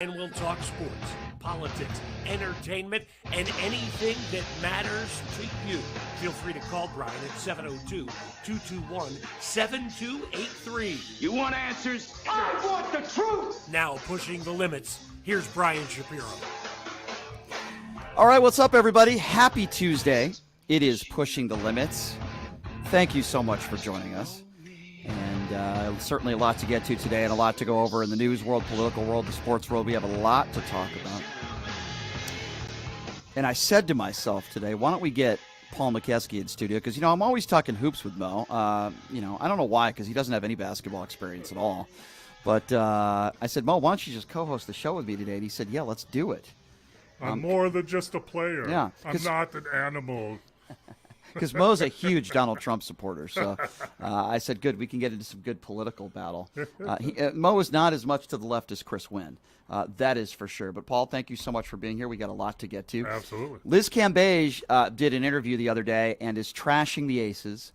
And we'll talk sports, politics, entertainment, and anything that matters to you. Feel free to call Brian at 702-221-7283. You want answers? I want the truth! Now pushing the limits, here's Brian Shapiro. All right, what's up, everybody? Happy Tuesday. It is Pushing the Limits. Thank you so much for joining us. And certainly a lot to get to today and a lot to go over in the news world, political world, the sports world. We have a lot to talk about. And I said to myself today, why don't we get Paul McKeskey in studio? Because, I'm always talking hoops with Mo. I don't know why, because he doesn't have any basketball experience at all. But I said, Mo, why don't you just co-host the show with me today? And he said, yeah, let's do it. I'm more than just a player. Yeah, I'm not an animal. Because Mo's a huge Donald Trump supporter. So I said, good, we can get into some good political battle. Mo is not as much to the left as Chris Wynn. That is for sure. But, Paul, thank you so much for being here. We got a lot to get to. Absolutely. Liz Cambage did an interview the other day and is trashing the Aces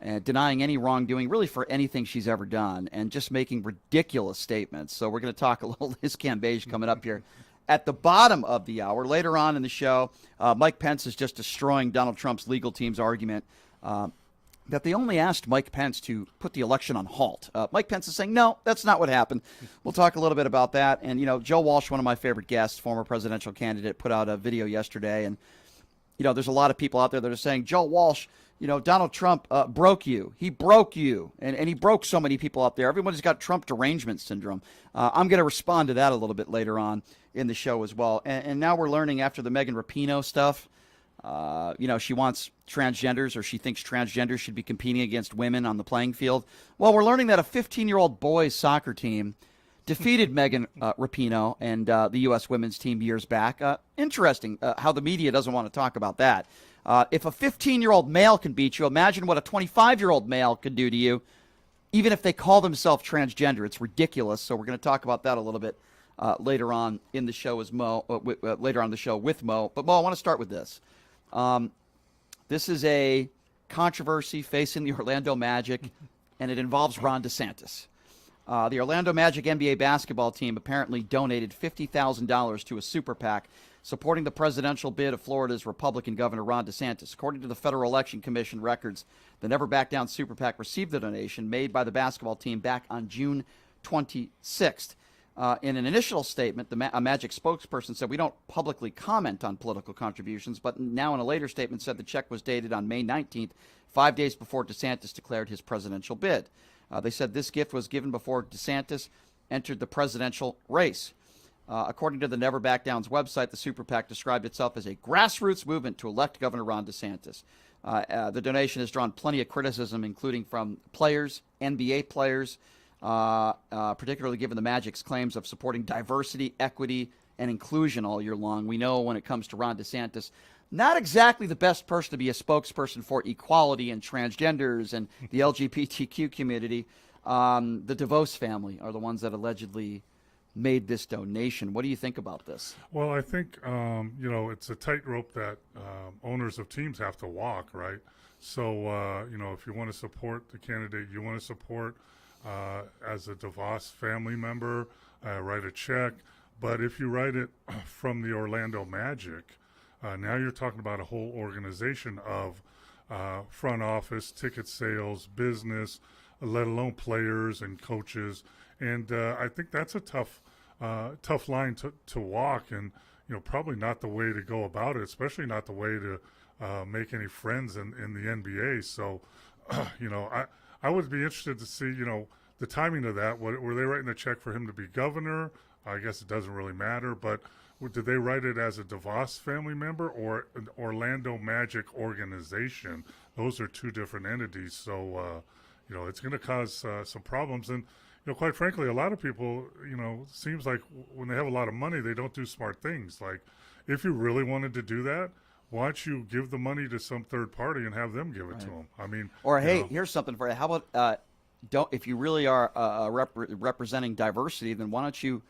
and denying any wrongdoing, really, for anything she's ever done, and just making ridiculous statements. So we're going to talk a little Liz Cambage coming up here. At the bottom of the hour, later on in the show, Mike Pence is just destroying Donald Trump's legal team's argument that they only asked Mike Pence to put the election on halt. Mike Pence is saying, no, that's not what happened. We'll talk a little bit about that. And, Joe Walsh, one of my favorite guests, former presidential candidate, put out a video yesterday. And, there's a lot of people out there that are saying, Joe Walsh, Donald Trump broke you. He broke you. And he broke so many people out there. Everyone's got Trump derangement syndrome. I'm going to respond to that a little bit later on in the show as well. And now we're learning after the Megan Rapinoe stuff, she wants transgenders, or she thinks transgenders should be competing against women on the playing field. Well, we're learning that a 15-year-old boys soccer team defeated Megan Rapinoe and the U.S. women's team years back. Interesting how the media doesn't want to talk about that. If a 15-year-old male can beat you, imagine what a 25-year-old male could do to you, even if they call themselves transgender. It's ridiculous. So we're going to talk about that a little bit later on in the show later on in the show with Mo. But Mo, I want to start with this. This is a controversy facing the Orlando Magic, and it involves Ron DeSantis. The Orlando Magic NBA basketball team apparently donated $50,000 to a super PAC supporting the presidential bid of Florida's Republican Governor Ron DeSantis. According to the Federal Election Commission records, the Never Back Down super PAC received the donation made by the basketball team back on June 26th. In an initial statement, a Magic spokesperson said, we don't publicly comment on political contributions, but now in a later statement said the check was dated on May 19th, 5 days before DeSantis declared his presidential bid. They said this gift was given before DeSantis entered the presidential race. According to the Never Back Down's website, the Super PAC described itself as a grassroots movement to elect Governor Ron DeSantis. The donation has drawn plenty of criticism, including from players, NBA players, particularly given the Magic's claims of supporting diversity, equity, and inclusion all year long. We know when it comes to Ron DeSantis, not exactly the best person to be a spokesperson for equality and transgenders and the LGBTQ community. The DeVos family are the ones that allegedly made this donation. What do you think about this? Well, I think, it's a tightrope that owners of teams have to walk, right? So, if you want to support the candidate, you want to support as a DeVos family member, write a check. But if you write it from the Orlando Magic, now you're talking about a whole organization of front office, ticket sales, business, let alone players and coaches. And I think that's a tough line to walk, and probably not the way to go about it, especially not the way to make any friends in the NBA. So, I would be interested to see the timing of that. Were they writing a check for him to be governor? I guess it doesn't really matter, but did they write it as a DeVos family member or an Orlando Magic organization? Those are two different entities, so it's going to cause some problems. And quite frankly, a lot of people, seems like when they have a lot of money, they don't do smart things. Like, if you really wanted to do that, why don't you give the money to some third party and have them give it to them? I mean, or hey, here's something for you. How about if you really are representing diversity, then why don't you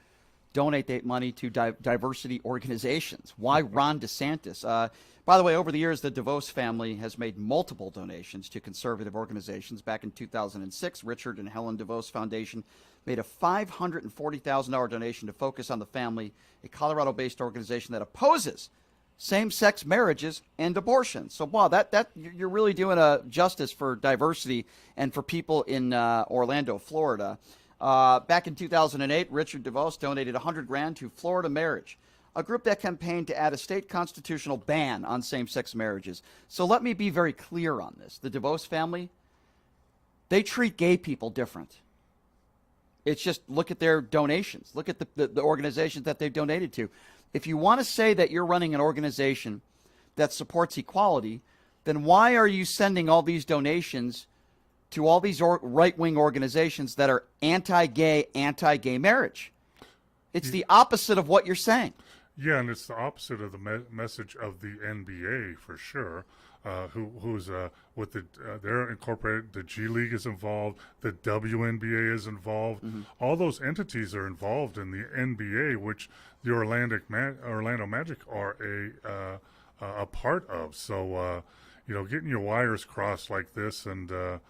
donate that money to diversity organizations. Why Ron DeSantis? By the way, over the years, the DeVos family has made multiple donations to conservative organizations. Back in 2006, Richard and Helen DeVos Foundation made a $540,000 donation to Focus on the Family, a Colorado-based organization that opposes same-sex marriages and abortion. So, wow, that you're really doing a justice for diversity and for people in Orlando, Florida. Back in 2008, Richard DeVos donated $100,000 to Florida Marriage, a group that campaigned to add a state constitutional ban on same-sex marriages. So let me be very clear on this. The DeVos family, they treat gay people different. It's just look at their donations. Look at the organizations that they've donated to. If you want to say that you're running an organization that supports equality, then why are you sending all these donations to all these right-wing organizations that are anti-gay marriage? It's the opposite of what you're saying. Yeah, and it's the opposite of the message of the NBA for sure. Who's with they're incorporated. The G League is involved. The WNBA is involved. Mm-hmm. All those entities are involved in the NBA, which the Orlando Magic are a part of. So getting your wires crossed like this, and there's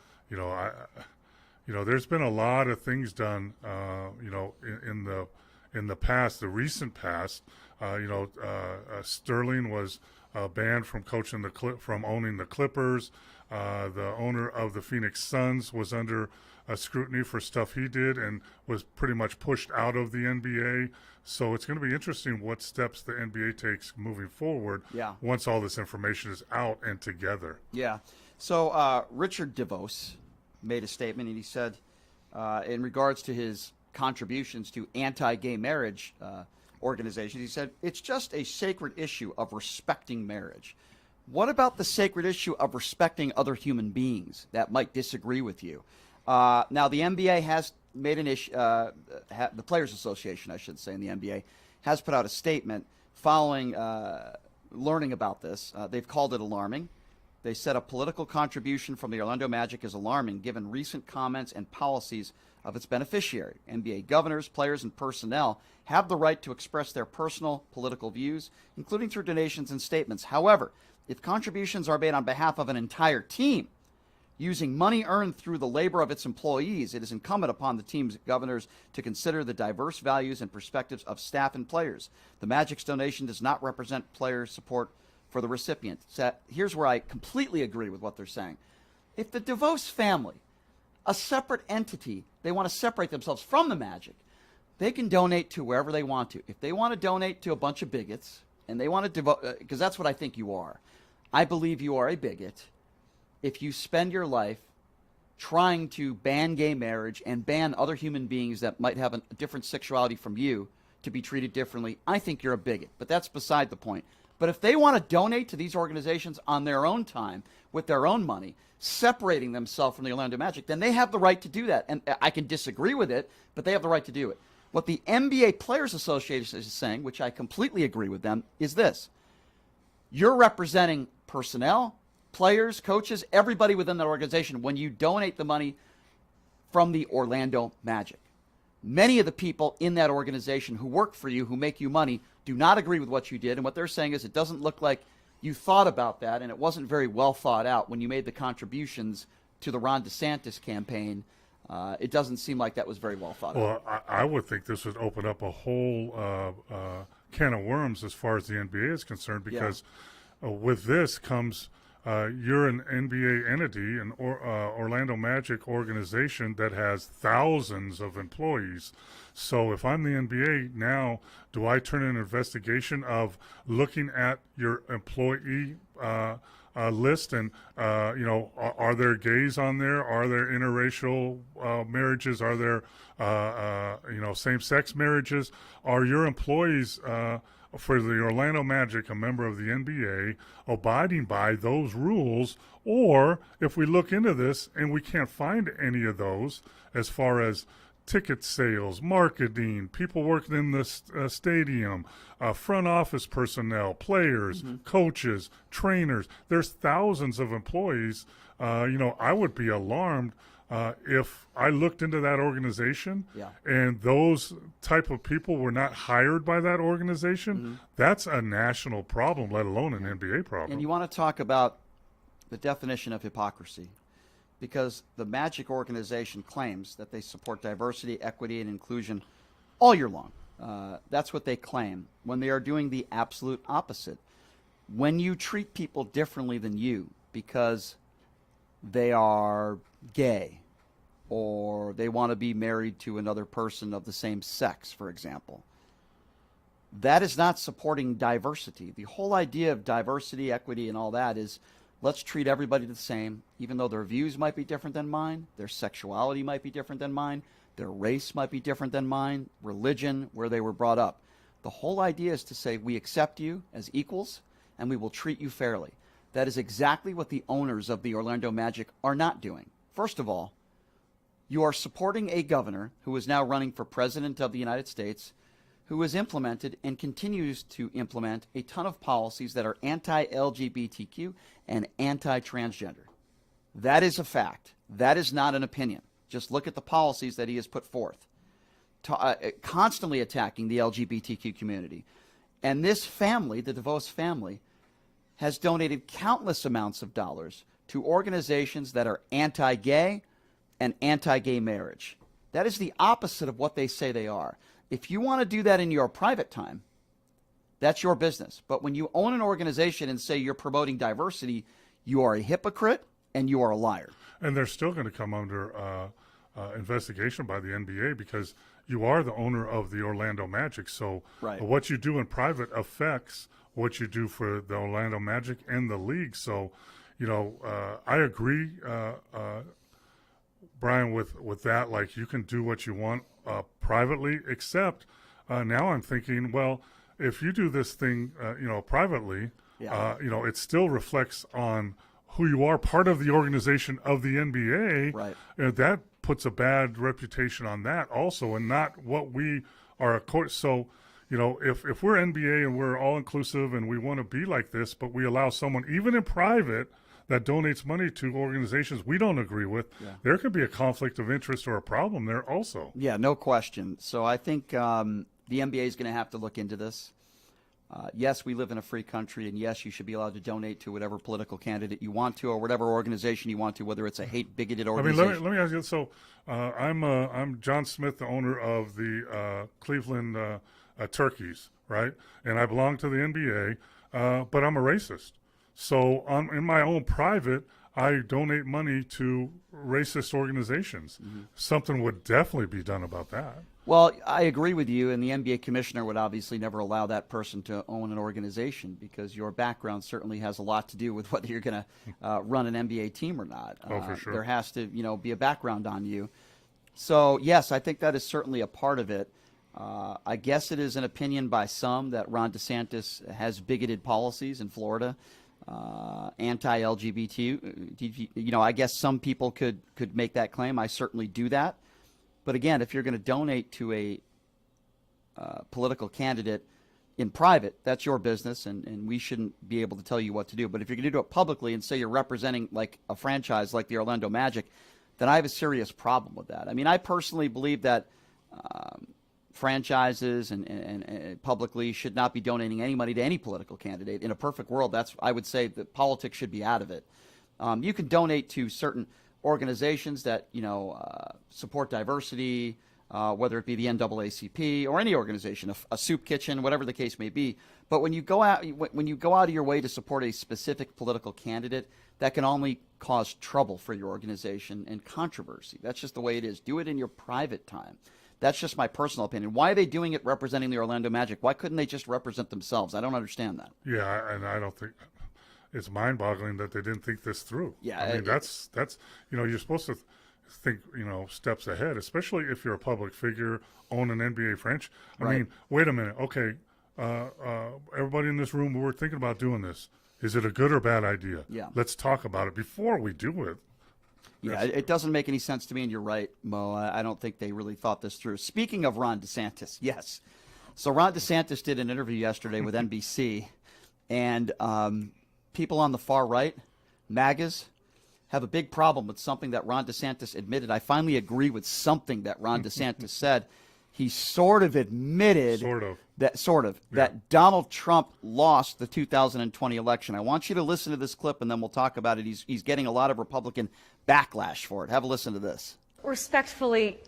been a lot of things done. In the past, the recent past. Sterling was banned from coaching from owning the Clippers. The owner of the Phoenix Suns was under scrutiny for stuff he did and was pretty much pushed out of the NBA. So it's going to be interesting what steps the NBA takes moving forward. Yeah. Once all this information is out and together. Yeah. So Richard DeVos made a statement, and he said, in regards to his contributions to anti-gay marriage organizations, he said, it's just a sacred issue of respecting marriage. What about the sacred issue of respecting other human beings that might disagree with you? Now, the NBA has made an issue, the Players Association, I should say, in the NBA, has put out a statement following learning about this. They've called it alarming. They said a political contribution from the Orlando Magic is alarming given recent comments and policies of its beneficiary. NBA governors, players, and personnel have the right to express their personal political views, including through donations and statements. However, if contributions are made on behalf of an entire team, using money earned through the labor of its employees, it is incumbent upon the team's governors to consider the diverse values and perspectives of staff and players. The Magic's donation does not represent player support for the recipient. So here's where I completely agree with what they're saying. If the DeVos family, a separate entity, they want to separate themselves from the Magic, they can donate to wherever they want to. If they want to donate to a bunch of bigots, and they want to devote, because that's what I think you are. I believe you are a bigot if you spend your life trying to ban gay marriage and ban other human beings that might have a different sexuality from you to be treated differently. I think you're a bigot, but that's beside the point. But if they want to donate to these organizations on their own time, with their own money, separating themselves from the Orlando Magic, then they have the right to do that. And I can disagree with it, but they have the right to do it. What the NBA Players Association is saying, which I completely agree with them, is this. You're representing personnel, players, coaches, everybody within that organization when you donate the money from the Orlando Magic. Many of the people in that organization who work for you, who make you money, do not agree with what you did. And what they're saying is it doesn't look like you thought about that, and it wasn't very well thought out when you made the contributions to the Ron DeSantis campaign. It doesn't seem like that was very well thought out. Well, I would think this would open up a whole can of worms as far as the NBA is concerned, because with this comes you're an NBA entity, an Orlando Magic organization that has thousands of employees. So if I'm the NBA now, do I turn an investigation of looking at your employee list and, are there gays on there? Are there interracial marriages? Are there, same-sex marriages? Are your employees for the Orlando Magic, a member of the NBA, abiding by those rules? Or if we look into this and we can't find any of those as far as ticket sales, marketing, people working in the stadium, front office personnel, players, coaches, trainers, there's thousands of employees. I would be alarmed If I looked into that organization Yeah. and those type of people were not hired by that organization, that's a national problem, let alone an NBA problem. And you want to talk about the definition of hypocrisy, because the Magic organization claims that they support diversity, equity, and inclusion all year long. That's what they claim when they are doing the absolute opposite. When you treat people differently than you because they are gay or they want to be married to another person of the same sex, for example, that is not supporting diversity. The whole idea of diversity, equity, and all that is let's treat everybody the same, even though their views might be different than mine, their sexuality might be different than mine, their race might be different than mine, religion, where they were brought up. The whole idea is to say we accept you as equals and we will treat you fairly. That is exactly what the owners of the Orlando Magic are not doing. First of all, you are supporting a governor who is now running for president of the United States, who has implemented and continues to implement a ton of policies that are anti-LGBTQ and anti-transgender. That is a fact. That is not an opinion. Just look at the policies that he has put forth, constantly attacking the LGBTQ community. And this family, the DeVos family, has donated countless amounts of dollars to organizations that are anti-gay and anti-gay marriage. That is the opposite of what they say they are. If you want to do that in your private time, that's your business. But when you own an organization and say you're promoting diversity, you are a hypocrite and you are a liar. And they're still going to come under investigation by the NBA because you are the owner of the Orlando Magic. So Right. what you do in private affects what you do for the Orlando Magic and the league. So, I agree, Brian, with that. Like, you can do what you want privately, except now I'm thinking, well, if you do this thing, privately, Yeah. it still reflects on who you are, part of the organization of the NBA. Right. That puts a bad reputation on that also, and not what we are. So, if we're NBA and we're all inclusive and we want to be like this, but we allow someone, even in private, that donates money to organizations we don't agree with, there could be a conflict of interest or a problem there also. Yeah, no question. So I think the NBA is going to have to look into this. Yes, we live in a free country, and yes, you should be allowed to donate to whatever political candidate you want to or whatever organization you want to, whether it's a hate bigoted organization. I mean, let me ask you. So, I'm John Smith, the owner of the Cleveland Turkeys, right? And I belong to the NBA, but I'm a racist. So, in my own private, I donate money to racist organizations. Mm-hmm. Something would definitely be done about that. Well, I agree with you, and the NBA commissioner would obviously never allow that person to own an organization because your background certainly has a lot to do with whether you're going to run an NBA team or not. Oh, for sure. There has to, be a background on you. So, yes, I think that is certainly a part of it. I guess it is an opinion by some that Ron DeSantis has bigoted policies in Florida, anti-LGBT. I guess some people could make that claim. I certainly do that. But again, if you're going to donate to a political candidate in private, that's your business, and we shouldn't be able to tell you what to do. But if you're going to do it publicly and say you're representing like a franchise like the Orlando Magic, then I have a serious problem with that. I mean, I personally believe that franchises and publicly should not be donating any money to any political candidate. In a perfect world, I would say that politics should be out of it. You can donate to certain organizations that support diversity, whether it be the NAACP or any organization, a soup kitchen, whatever the case may be. But when you go out of your way to support a specific political candidate, that can only cause trouble for your organization and controversy. That's just the way it is. Do it in your private time. That's just my personal opinion. Why are they doing it representing the Orlando Magic? Why couldn't they just represent themselves? I don't understand that. Yeah, and I don't think. It's mind-boggling that they didn't think this through. Yeah, I mean, that's you're supposed to think steps ahead, especially if you're a public figure, own an NBA franchise. I mean, wait a minute, okay, everybody in this room, we're thinking about doing this. Is it a good or bad idea? Yeah, let's talk about it before we do it. Yeah, it doesn't make any sense to me, and you're right, Mo. I don't think they really thought this through. Speaking of Ron DeSantis, yes. So Ron DeSantis did an interview yesterday with NBC, and people on the far right, MAGAs, have a big problem with something that Ron DeSantis admitted. I finally agree with something that Ron DeSantis said. He sort of admitted that Donald Trump lost the 2020 election. I want you to listen to this clip, and then we'll talk about it. He's getting a lot of Republican backlash for it. Have a listen to this. Respectfully,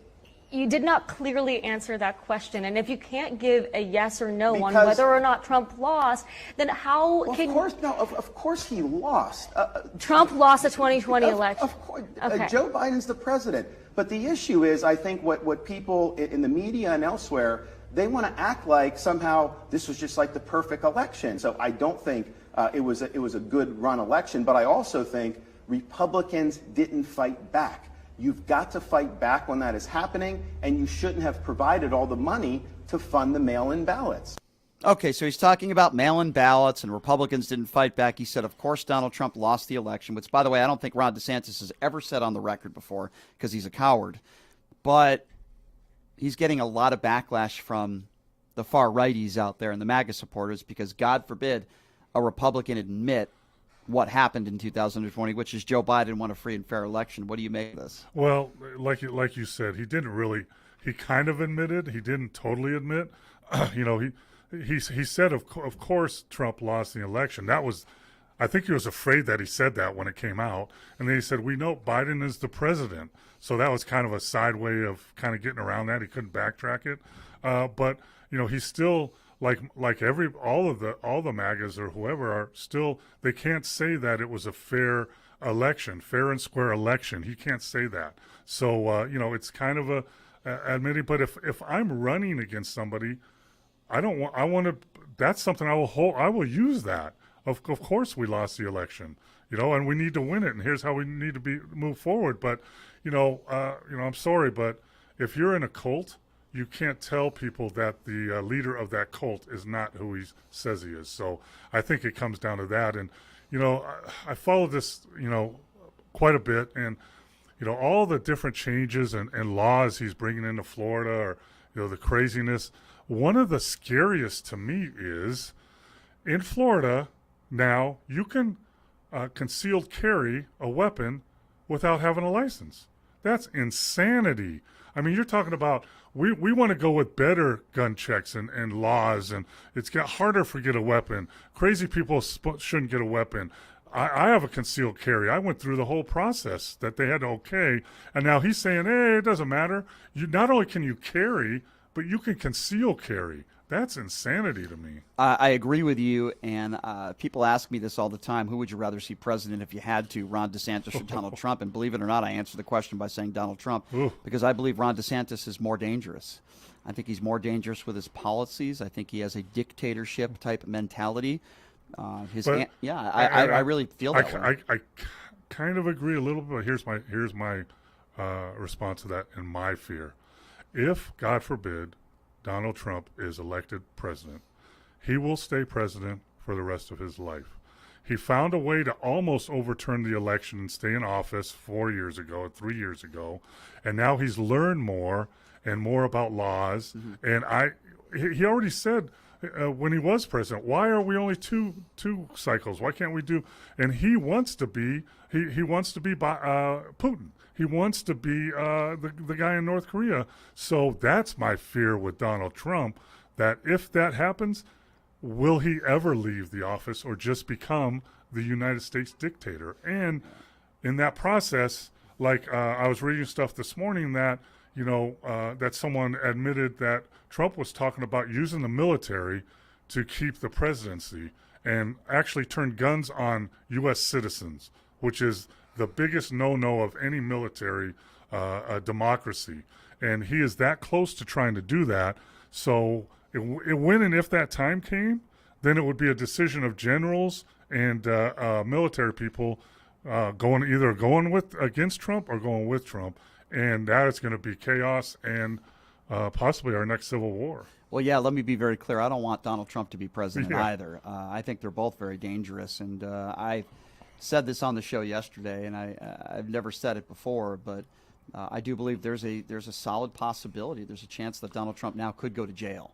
you did not clearly answer that question. And if you can't give a yes or no on whether or not Trump lost, then how can you... Of course he lost. Trump lost the 2020 election. Of course. Okay. Joe Biden's the president. But the issue is, I think, what people in the media and elsewhere, they want to act like somehow this was just like the perfect election. So I don't think it was a good run election. But I also think Republicans didn't fight back. You've got to fight back when that is happening, and you shouldn't have provided all the money to fund the mail-in ballots. Okay, so he's talking about mail-in ballots, and Republicans didn't fight back. He said, of course, Donald Trump lost the election, which, by the way, I don't think Ron DeSantis has ever said on the record before because he's a coward. But he's getting a lot of backlash from the far righties out there and the MAGA supporters because, God forbid, a Republican admit what happened in 2020, which is Joe Biden won a free and fair election. What do you make of this? Well, like you said, he didn't really. He kind of admitted. He didn't totally admit. He said, of course, Trump lost the election. That was, I think he was afraid that he said that when it came out. And then he said, we know Biden is the president. So that was kind of a side way of kind of getting around that. He couldn't backtrack it. But, he's still like all the MAGAs or whoever are still, they can't say that it was a fair election, fair and square election. He can't say that. So, it's kind of admitting, but if I'm running against somebody, I want to, that's something I will use that. Of course we lost the election, and we need to win it. And here's how we need to move forward. But, I'm sorry, but if you're in a cult, you can't tell people that the leader of that cult is not who he says he is. So I think it comes down to that. And, I follow this, quite a bit. And, all the different changes and laws he's bringing into Florida or, the craziness. One of the scariest to me is in Florida now you can concealed carry a weapon without having a license. That's insanity. I mean, you're talking about we want to go with better gun checks and laws, and it's got harder to get a weapon. Crazy people shouldn't get a weapon. I have a concealed carry. I went through the whole process that they had to okay, and now he's saying, hey, it doesn't matter. You not only can you carry, but you can conceal carry. That's insanity to me. I agree with you, and people ask me this all the time. Who would you rather see president if you had to, Ron DeSantis or Donald Trump? And believe it or not, I answer the question by saying Donald Trump because I believe Ron DeSantis is more dangerous. I think he's more dangerous with his policies. I think he has a dictatorship-type mentality. I really feel that way. I kind of agree a little bit, but here's my response to that and my fear. If, God forbid, Donald Trump is elected president, he will stay president for the rest of his life. He found a way to almost overturn the election and stay in office 3 years ago, and now he's learned more and more about laws. Mm-hmm. And he already said when he was president, why are we only two cycles? Why can't we do? And he wants to be Putin. He wants to be the guy in North Korea. So that's my fear with Donald Trump, that if that happens, will he ever leave the office or just become the United States dictator? And in that process, I was reading stuff this morning that, that someone admitted that Trump was talking about using the military to keep the presidency and actually turn guns on U.S. citizens, which is the biggest no-no of any military democracy. And he is that close to trying to do that. So when and if that time came, then it would be a decision of generals and military people going against Trump or going with Trump. And that is going to be chaos and possibly our next civil war. Well, yeah, let me be very clear. I don't want Donald Trump to be president either. I think they're both very dangerous. And I said this on the show yesterday, and I've never said it before, but I do believe there's a solid possibility. There's a chance that Donald Trump now could go to jail.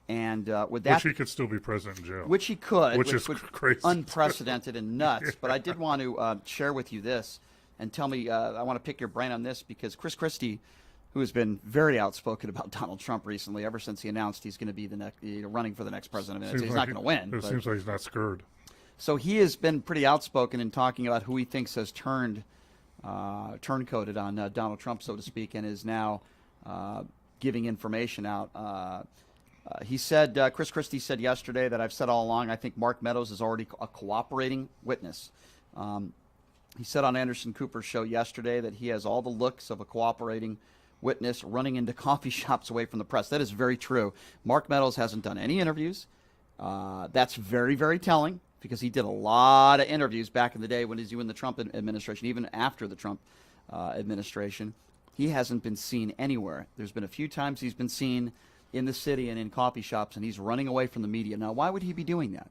And with that, which he could still be president in jail. Which he could. Which is crazy. Unprecedented and nuts. But I did want to share with you this. and tell me, I want to pick your brain on this, because Chris Christie, who has been very outspoken about Donald Trump recently, ever since he announced he's going to be the next, running for the next president. He's not going to win. It seems like he's not scared. So he has been pretty outspoken in talking about who he thinks has turncoated on Donald Trump, so to speak, and is now giving information out. He said, Chris Christie said yesterday that I've said all along, I think Mark Meadows is already a cooperating witness. He said on Anderson Cooper's show yesterday that he has all the looks of a cooperating witness running into coffee shops away from the press. That is very true. Mark Meadows hasn't done any interviews. That's very, very telling, because he did a lot of interviews back in the day when he was in the Trump administration, even after the Trump administration. He hasn't been seen anywhere. There's been a few times he's been seen in the city and in coffee shops, and he's running away from the media. Now, why would he be doing that?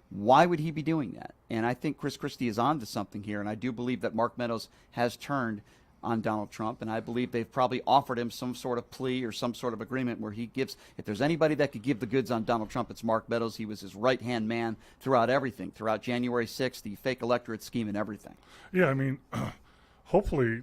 Why would he be doing that? And I think Chris Christie is on to something here, and I do believe that Mark Meadows has turned on Donald Trump, and I believe they've probably offered him some sort of plea or some sort of agreement where he gives, if there's anybody that could give the goods on Donald Trump, it's Mark Meadows. He was his right-hand man throughout everything, throughout January 6th, the fake electorate scheme and everything. Yeah, I mean, hopefully,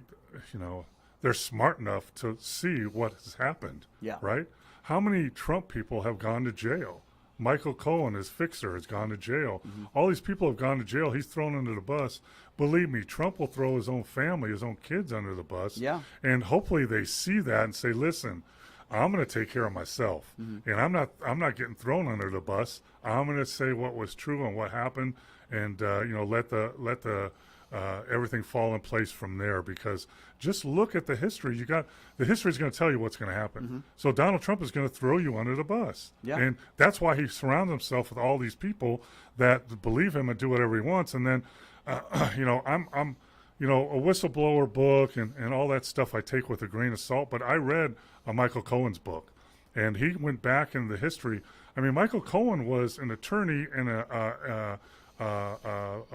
they're smart enough to see what has happened, right? How many Trump people have gone to jail? Michael Cohen, his fixer, has gone to jail. All these people have gone to jail. He's thrown under the bus. Believe me, Trump will throw his own family, his own kids under the bus. Yeah. And hopefully they see that and say, listen, I'm going to take care of myself. And I'm not getting thrown under the bus. I'm going to say what was true and what happened, and let the everything fall in place from there, because just look at the history. The history is going to tell you what's going to happen. So Donald Trump is going to throw you under the bus. Yeah. And that's why he surrounds himself with all these people that believe him and do whatever he wants. And then, I'm a whistleblower book and all that stuff I take with a grain of salt. But I read Michael Cohen's book, and he went back into the history. I mean, Michael Cohen was an attorney and a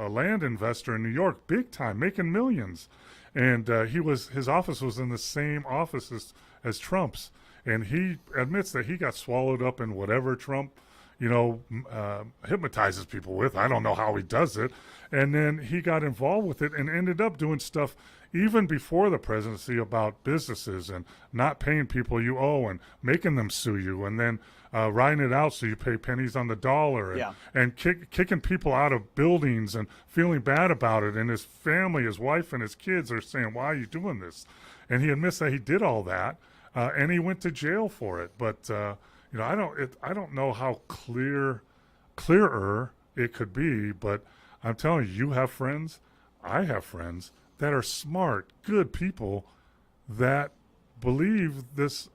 land investor in New York, big time, making millions, and his office was in the same office as Trump's, and he admits that he got swallowed up in whatever Trump, hypnotizes people with. I don't know how he does it, and then he got involved with it and ended up doing stuff even before the presidency about businesses and not paying people you owe and making them sue you, and then writing it out so you pay pennies on the dollar, and kicking people out of buildings and feeling bad about it. And his family, his wife and his kids are saying, why are you doing this? And he admits that he did all that, and he went to jail for it. But I don't know how clearer it could be, but I'm telling you, you have friends, I have friends that are smart, good people that believe this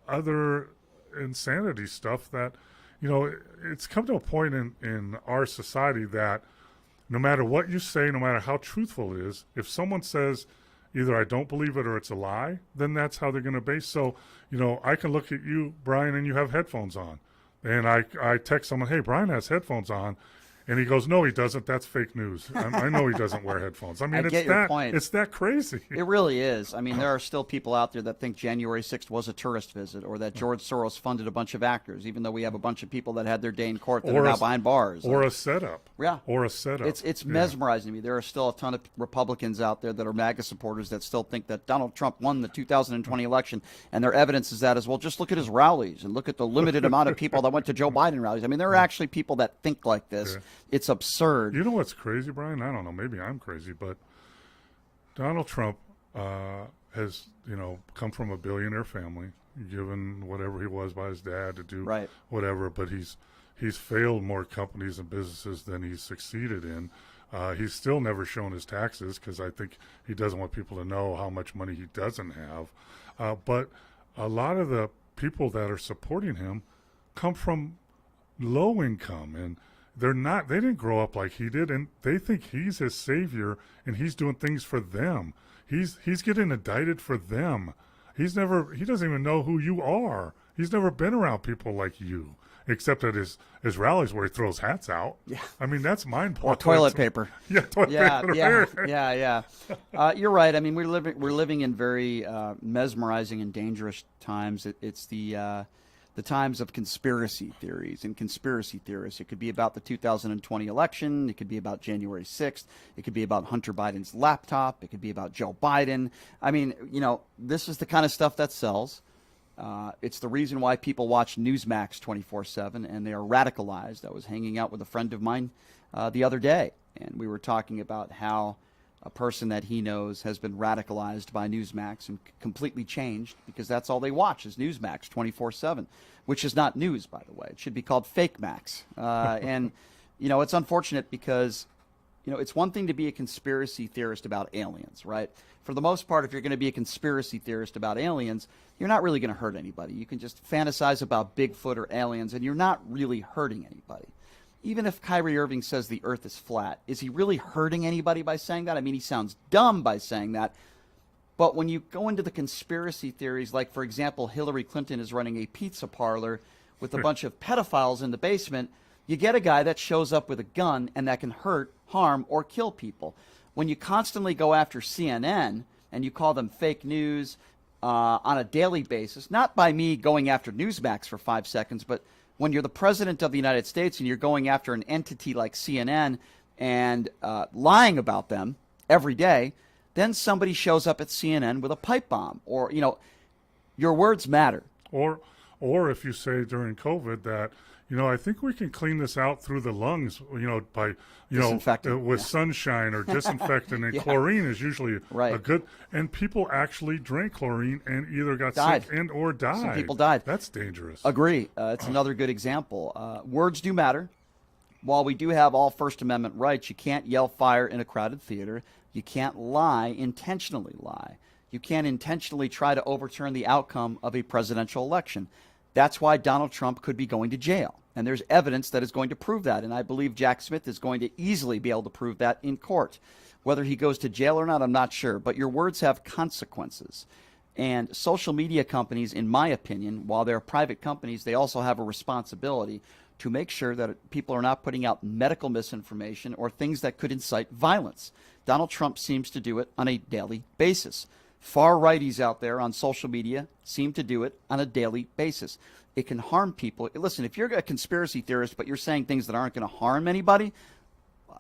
other insanity stuff that, it's come to a point in our society that no matter what you say, no matter how truthful it is, if someone says either I don't believe it or it's a lie, then that's how they're going to base. So, I can look at you, Brian, and you have headphones on. And I text someone, hey, Brian has headphones on. And he goes, no, he doesn't. That's fake news. I know he doesn't wear headphones. I mean, I get your point. It's that crazy. It really is. I mean, there are still people out there that think January 6th was a tourist visit, or that George Soros funded a bunch of actors, even though we have a bunch of people that had their day in court that are now behind bars. Or a setup. Yeah. Or a setup. It's mesmerizing to me. There are still a ton of Republicans out there that are MAGA supporters that still think that Donald Trump won the 2020 election, and their evidence is that as well. Just look at his rallies and look at the limited amount of people that went to Joe Biden rallies. I mean, there are actually people that think like this. Yeah. It's absurd. You know what's crazy, Brian? I don't know. Maybe I'm crazy, but Donald Trump has, come from a billionaire family, given whatever he was by his dad to do whatever. But he's failed more companies and businesses than he's succeeded in. He's still never shown his taxes because I think he doesn't want people to know how much money he doesn't have. But a lot of the people that are supporting him come from low income, and they didn't grow up like he did, and they think he's his savior and he's doing things for them. He's getting indicted for them. He doesn't even know who you are. He's never been around people like you, except at his rallies where he throws hats out. Yeah. I mean, that's mind-boggling. Or toilet paper. Yeah, toilet paper. Yeah. You're right. I mean, we're living in very mesmerizing and dangerous times. It's the the times of conspiracy theories and conspiracy theorists. It could be about the 2020 election. It could be about January 6th. It could be about Hunter Biden's laptop. It could be about Joe Biden. I mean, this is the kind of stuff that sells. It's the reason why people watch Newsmax 24/7, and they are radicalized. I was hanging out with a friend of mine the other day, and we were talking about how a person that he knows has been radicalized by Newsmax and completely changed because that's all they watch is Newsmax 24/7, which is not news, by the way. It should be called Fake Max. And, it's unfortunate because, it's one thing to be a conspiracy theorist about aliens, right? For the most part, if you're going to be a conspiracy theorist about aliens, you're not really going to hurt anybody. You can just fantasize about Bigfoot or aliens, and you're not really hurting anybody. Even if Kyrie Irving says the earth is flat, is he really hurting anybody by saying that? I mean, he sounds dumb by saying that. But when you go into the conspiracy theories, like, for example, Hillary Clinton is running a pizza parlor with a bunch of pedophiles in the basement, you get a guy that shows up with a gun and that can hurt, harm, or kill people. When you constantly go after CNN and you call them fake news on a daily basis, not by me going after Newsmax for 5 seconds, but when you're the president of the United States and you're going after an entity like CNN and lying about them every day, then somebody shows up at CNN with a pipe bomb, or, your words matter. Or if you say during COVID that, I think we can clean this out through the lungs, by, with sunshine or disinfectant, and chlorine is usually a good, and people actually drank chlorine and either got sick and or died. Some people died. That's dangerous. Agree. It's another good example. Words do matter. While we do have all First Amendment rights, you can't yell fire in a crowded theater. You can't intentionally lie. You can't intentionally try to overturn the outcome of a presidential election. That's why Donald Trump could be going to jail. And there's evidence that is going to prove that. And I believe Jack Smith is going to easily be able to prove that in court. Whether he goes to jail or not, I'm not sure. But your words have consequences. And social media companies, in my opinion, while they're private companies, they also have a responsibility to make sure that people are not putting out medical misinformation or things that could incite violence. Donald Trump seems to do it on a daily basis. Far righties out there on social media seem to do it on a daily basis. It can harm people. Listen, if you're a conspiracy theorist, but you're saying things that aren't going to harm anybody,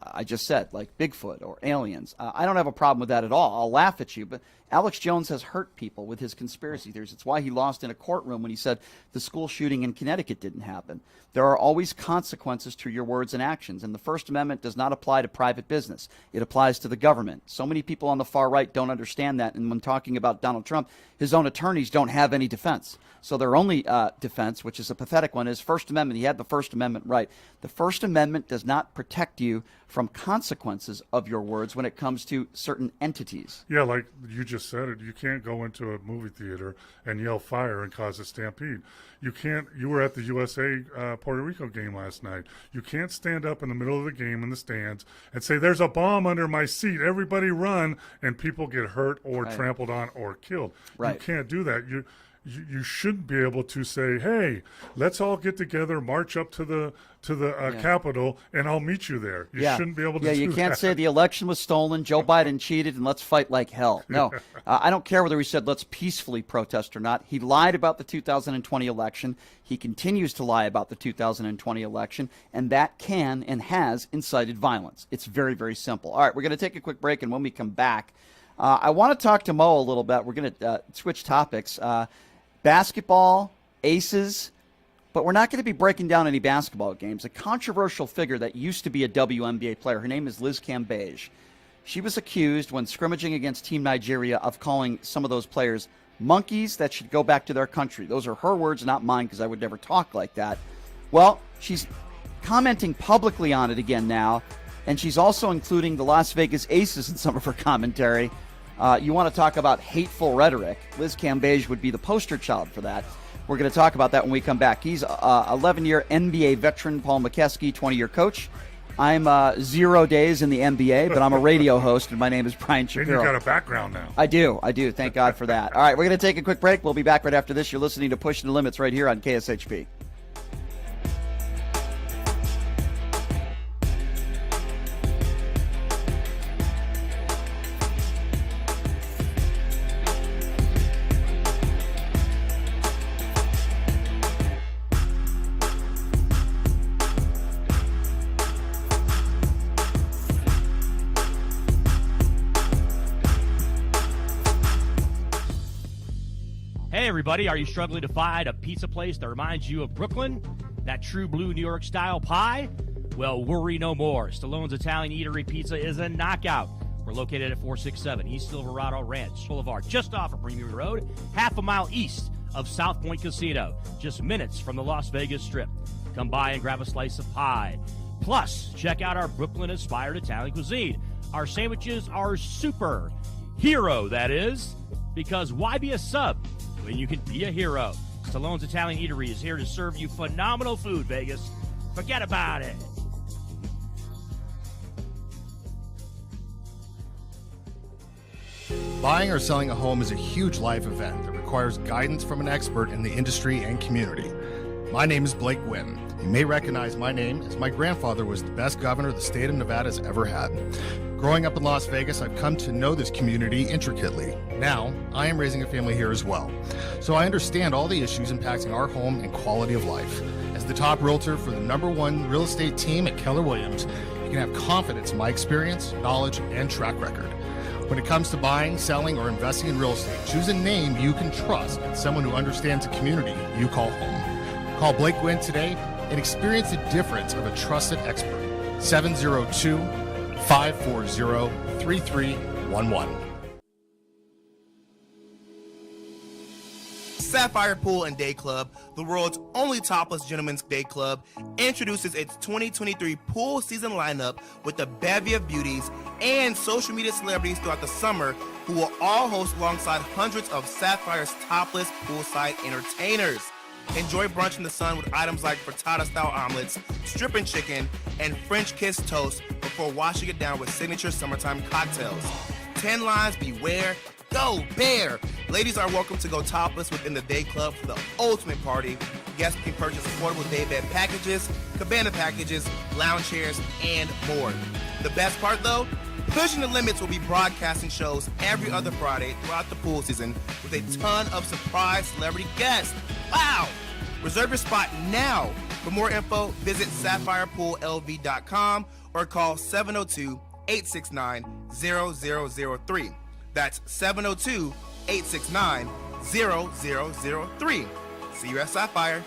I just said, like Bigfoot or aliens, I don't have a problem with that at all. I'll laugh at you. But Alex Jones has hurt people with his conspiracy theories. It's why he lost in a courtroom when he said the school shooting in Connecticut didn't happen. There are always consequences to your words and actions, and the First Amendment does not apply to private business. It applies to the government. So many people on the far right don't understand that, and when talking about Donald Trump, his own attorneys don't have any defense. So their only defense, which is a pathetic one, is First Amendment. He had the First Amendment right. The First Amendment does not protect you from consequences of your words when it comes to certain entities. Yeah, like you just said it, you can't go into a movie theater and yell fire and cause a stampede. You can't. You were at the USA Puerto Rico game last night. You can't stand up in the middle of the game in the stands and say, "There's a bomb under my seat. Everybody run!" and people get hurt or trampled on or killed. Right. You can't do that. You should be able to say, "Hey, let's all get together, march up to the Capitol, and I'll meet you there." You shouldn't be able to do that. Yeah, you can't say the election was stolen, Joe Biden cheated, and let's fight like hell. No, I don't care whether he said let's peacefully protest or not. He lied about the 2020 election. He continues to lie about the 2020 election, and that can and has incited violence. It's very, very simple. All right, we're going to take a quick break, and when we come back, I want to talk to Mo a little bit. We're going to switch topics. Basketball, aces, but we're not going to be breaking down any basketball games. A controversial figure that used to be a WNBA player, her name is Liz Cambage. She was accused when scrimmaging against Team Nigeria of calling some of those players monkeys that should go back to their country. Those are her words, not mine, because I would never talk like that. Well, she's commenting publicly on it again now, and she's also including the Las Vegas Aces in some of her commentary. You want to talk about hateful rhetoric. Liz Cambage would be the poster child for that. We're going to talk about that when we come back. He's 11-year NBA veteran, Paul McKeskey, 20-year coach. I'm 0 days in the NBA, but I'm a radio host, and my name is Brian Shapiro. And you've got a background now. I do. Thank God for that. All right, we're going to take a quick break. We'll be back right after this. You're listening to Pushing the Limits right here on KSHP. Hey, everybody. Are you struggling to find a pizza place that reminds you of Brooklyn? That true blue New York style pie? Well, worry no more. Stallone's Italian Eatery Pizza is a knockout. We're located at 467 East Silverado Ranch Boulevard, just off of Premier Road, half a mile east of South Point Casino, just minutes from the Las Vegas Strip. Come by and grab a slice of pie. Plus, check out our Brooklyn-inspired Italian cuisine. Our sandwiches are super. Hero, that is. Because why be a sub when you can be a hero? Stallone's Italian Eatery is here to serve you phenomenal food, Vegas. Forget about it. Buying or selling a home is a huge life event that requires guidance from an expert in the industry and community. My name is Blake Wynn. You may recognize my name as my grandfather was the best governor the state of Nevada has ever had. Growing up in Las Vegas, I've come to know this community intricately. Now, I am raising a family here as well. So I understand all the issues impacting our home and quality of life. As the top realtor for the #1 real estate team at Keller Williams, you can have confidence in my experience, knowledge, and track record. When it comes to buying, selling, or investing in real estate, choose a name you can trust and someone who understands the community you call home. Call Blake Wynn today and experience the difference of a trusted expert. 702-540-3311. Sapphire Pool and Day Club, the world's only topless gentlemen's day club, introduces its 2023 pool season lineup with a bevy of beauties and social media celebrities throughout the summer who will all host alongside hundreds of Sapphire's topless poolside entertainers. Enjoy brunch in the sun with items like frittata-style omelets, stripping chicken, and French kiss toast before washing it down with signature summertime cocktails. 10 lines, beware. Go Bear! Ladies are welcome to go topless within the day club for the ultimate party. Guests can purchase affordable day bed packages, cabana packages, lounge chairs, and more. The best part though? Pushing the Limits will be broadcasting shows every other Friday throughout the pool season with a ton of surprise celebrity guests. Wow! Reserve your spot now. For more info, visit SapphirePoolLV.com or call 702-869-0003. That's 702-869-0003. See you at Sapphire.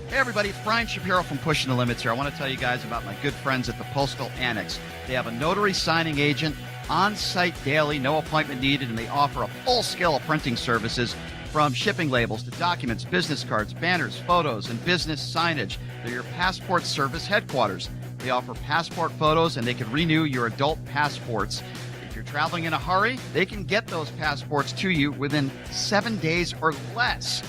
Hey everybody, it's Brian Shapiro from Pushing the Limits here. I want to tell you guys about my good friends at the Postal Annex. They have a notary signing agent, on-site daily, no appointment needed, and they offer a full scale of printing services from shipping labels to documents, business cards, banners, photos, and business signage. They're your passport service headquarters. They offer passport photos, and they can renew your adult passports. If you're traveling in a hurry, they can get those passports to you within 7 days or less.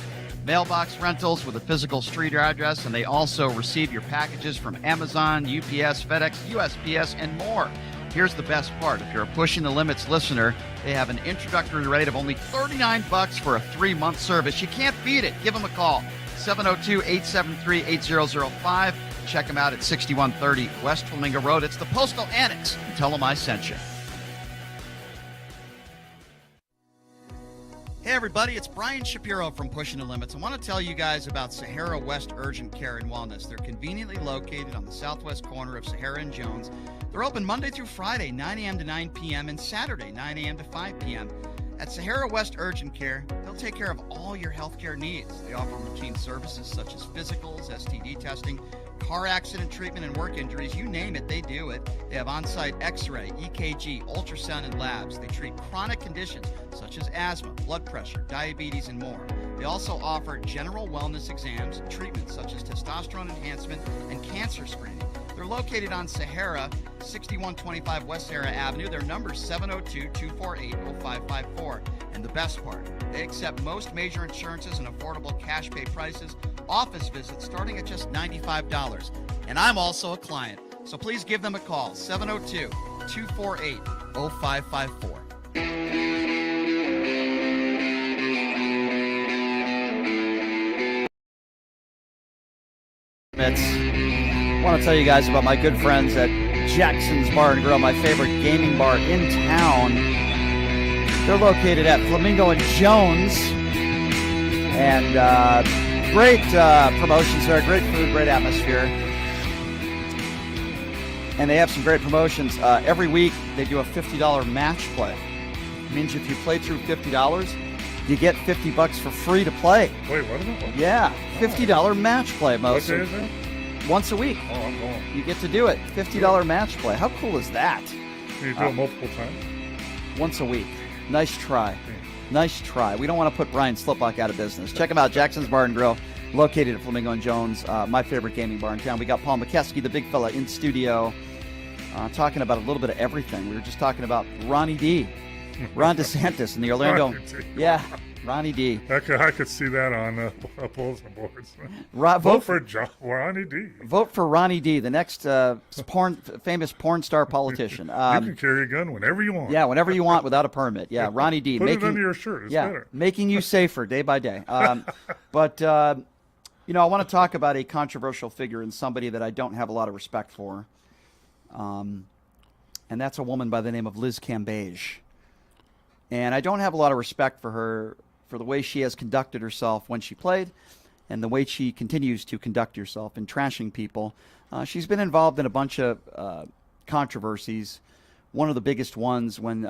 Mailbox rentals with a physical street address, and they also receive your packages from Amazon, UPS, FedEx, USPS, and more. Here's the best part. If you're a Pushing the Limits listener, they have an introductory rate of only $39 for a 3-month service. You can't beat it. Give them a call. 702-873-8005. Check them out at 6130 West Flamingo Road. It's the Postal Annex. And tell them I sent you. Hey everybody, it's Brian Shapiro from Pushing the Limits. I want to tell you guys about Sahara West Urgent Care and Wellness. They're conveniently located on the southwest corner of Sahara and Jones. They're open Monday through Friday, 9 a.m. to 9 p.m. and Saturday, 9 a.m. to 5 p.m. At Sahara West Urgent Care, they'll take care of all your healthcare needs. They offer routine services such as physicals, STD testing, car accident treatment, and work injuries. You name it, they do it. They have on-site x-ray, EKG, ultrasound, and labs. They treat chronic conditions such as asthma, blood pressure, diabetes, and more. They also offer general wellness exams, treatments such as testosterone enhancement, and cancer screening. They're located on Sahara, 6125 West Sahara Avenue. Their number is 702-248-0554. And the best part, they accept most major insurances and affordable cash pay prices, office visits starting at just $95. And I'm also a client, so please give them a call, 702-248-0554. I want to tell you guys about my good friends at Jackson's Bar and Grill, my favorite gaming bar in town. They're located at Flamingo and Jones, and great promotions there, great food, great atmosphere. And they have some great promotions. Every week, they do a $50 match play. It means if you play through $50, you get $50 for free to play. Wait, what is it? Yeah, $50 match play, What most. day is it? Once a week. Oh, I'm going. You get to do it. $50 match play. How cool is that? Can you do it multiple times? Once a week. Nice try. Nice try. We don't want to put Brian Sliplock out of business. Check him out, Jackson's Bar and Grill, located at Flamingo and Jones, my favorite gaming bar in town. We got Paul McKeskey, the big fella, in studio, talking about a little bit of everything. We were just talking about Ronnie D, Ron DeSantis in the Orlando. Yeah, Ronnie D. I could see that on bulletin boards. Vote for Ronnie D. Vote for Ronnie D, the next famous porn star politician. You can carry a gun whenever you want. Yeah, whenever you want without a permit. Yeah, Ronnie D. Put it under your shirt. It's better. Making you safer day by day. But, I want to talk about a controversial figure and somebody that I don't have a lot of respect for. And that's a woman by the name of Liz Cambage. And I don't have a lot of respect for her for the way she has conducted herself when she played and the way she continues to conduct herself in trashing people. She's been involved in a bunch of controversies. One of the biggest ones when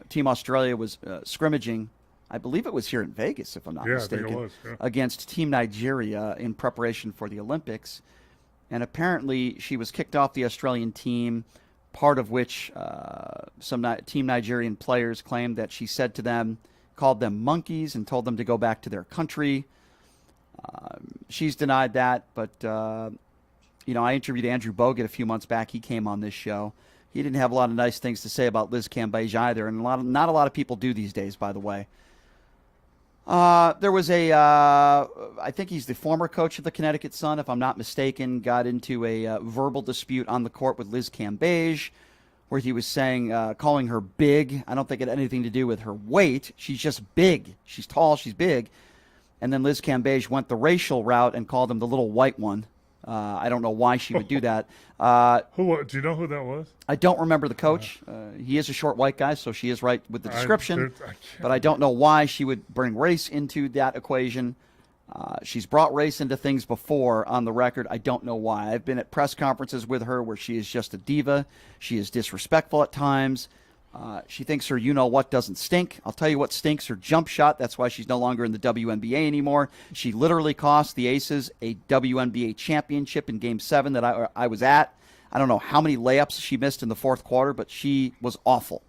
Team Australia was scrimmaging, I believe it was here in Vegas, if I'm not mistaken, I think it was, yeah. against Team Nigeria in preparation for the Olympics. And apparently she was kicked off the Australian team, part of which some Team Nigerian players claimed that she said to them, called them monkeys and told them to go back to their country. She's denied that, but, I interviewed Andrew Bogut a few months back. He came on this show. He didn't have a lot of nice things to say about Liz Cambage either, and not a lot of people do these days, by the way. There was I think he's the former coach of the Connecticut Sun, if I'm not mistaken, got into a verbal dispute on the court with Liz Cambage, where he was saying, calling her big. I don't think it had anything to do with her weight. She's just big. She's tall. She's big. And then Liz Cambage went the racial route and called him the little white one. I don't know why she would do that. Do you know who that was? I don't remember the coach. He is a short white guy, so she is right with the description. But I don't know why she would bring race into that equation. She's brought race into things before on the record. I don't know why. I've been at press conferences with her where she is just a diva. She is disrespectful at times. She thinks her you-know-what doesn't stink. I'll tell you what stinks, her jump shot. That's why she's no longer in the WNBA anymore. She literally cost the Aces a WNBA championship in Game 7 that I was at. I don't know how many layups she missed in the fourth quarter, but she was awful.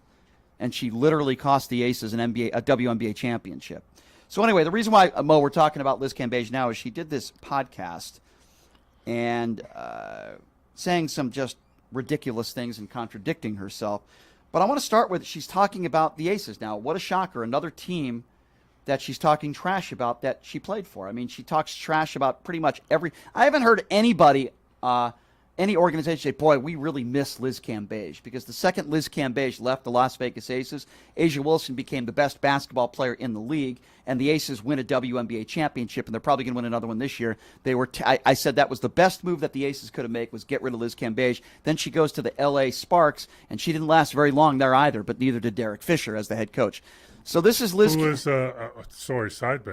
And she literally cost the Aces a WNBA championship. So anyway, the reason why, Mo, we're talking about Liz Cambage now is she did this podcast and saying some just ridiculous things and contradicting herself. But I want to start with, she's talking about the Aces now. What a shocker. Another team that she's talking trash about that she played for. I mean, she talks trash about pretty much I haven't heard anybody, any organization say, boy, we really miss Liz Cambage. Because the second Liz Cambage left the Las Vegas Aces, Asia Wilson became the best basketball player in the league, and the Aces win a WNBA championship, and they're probably going to win another one this year. They were I said that was the best move that the Aces could have made, was get rid of Liz Cambage. Then she goes to the L.A. Sparks, and she didn't last very long there either, but neither did Derek Fisher as the head coach. So this is Liz. Who is, side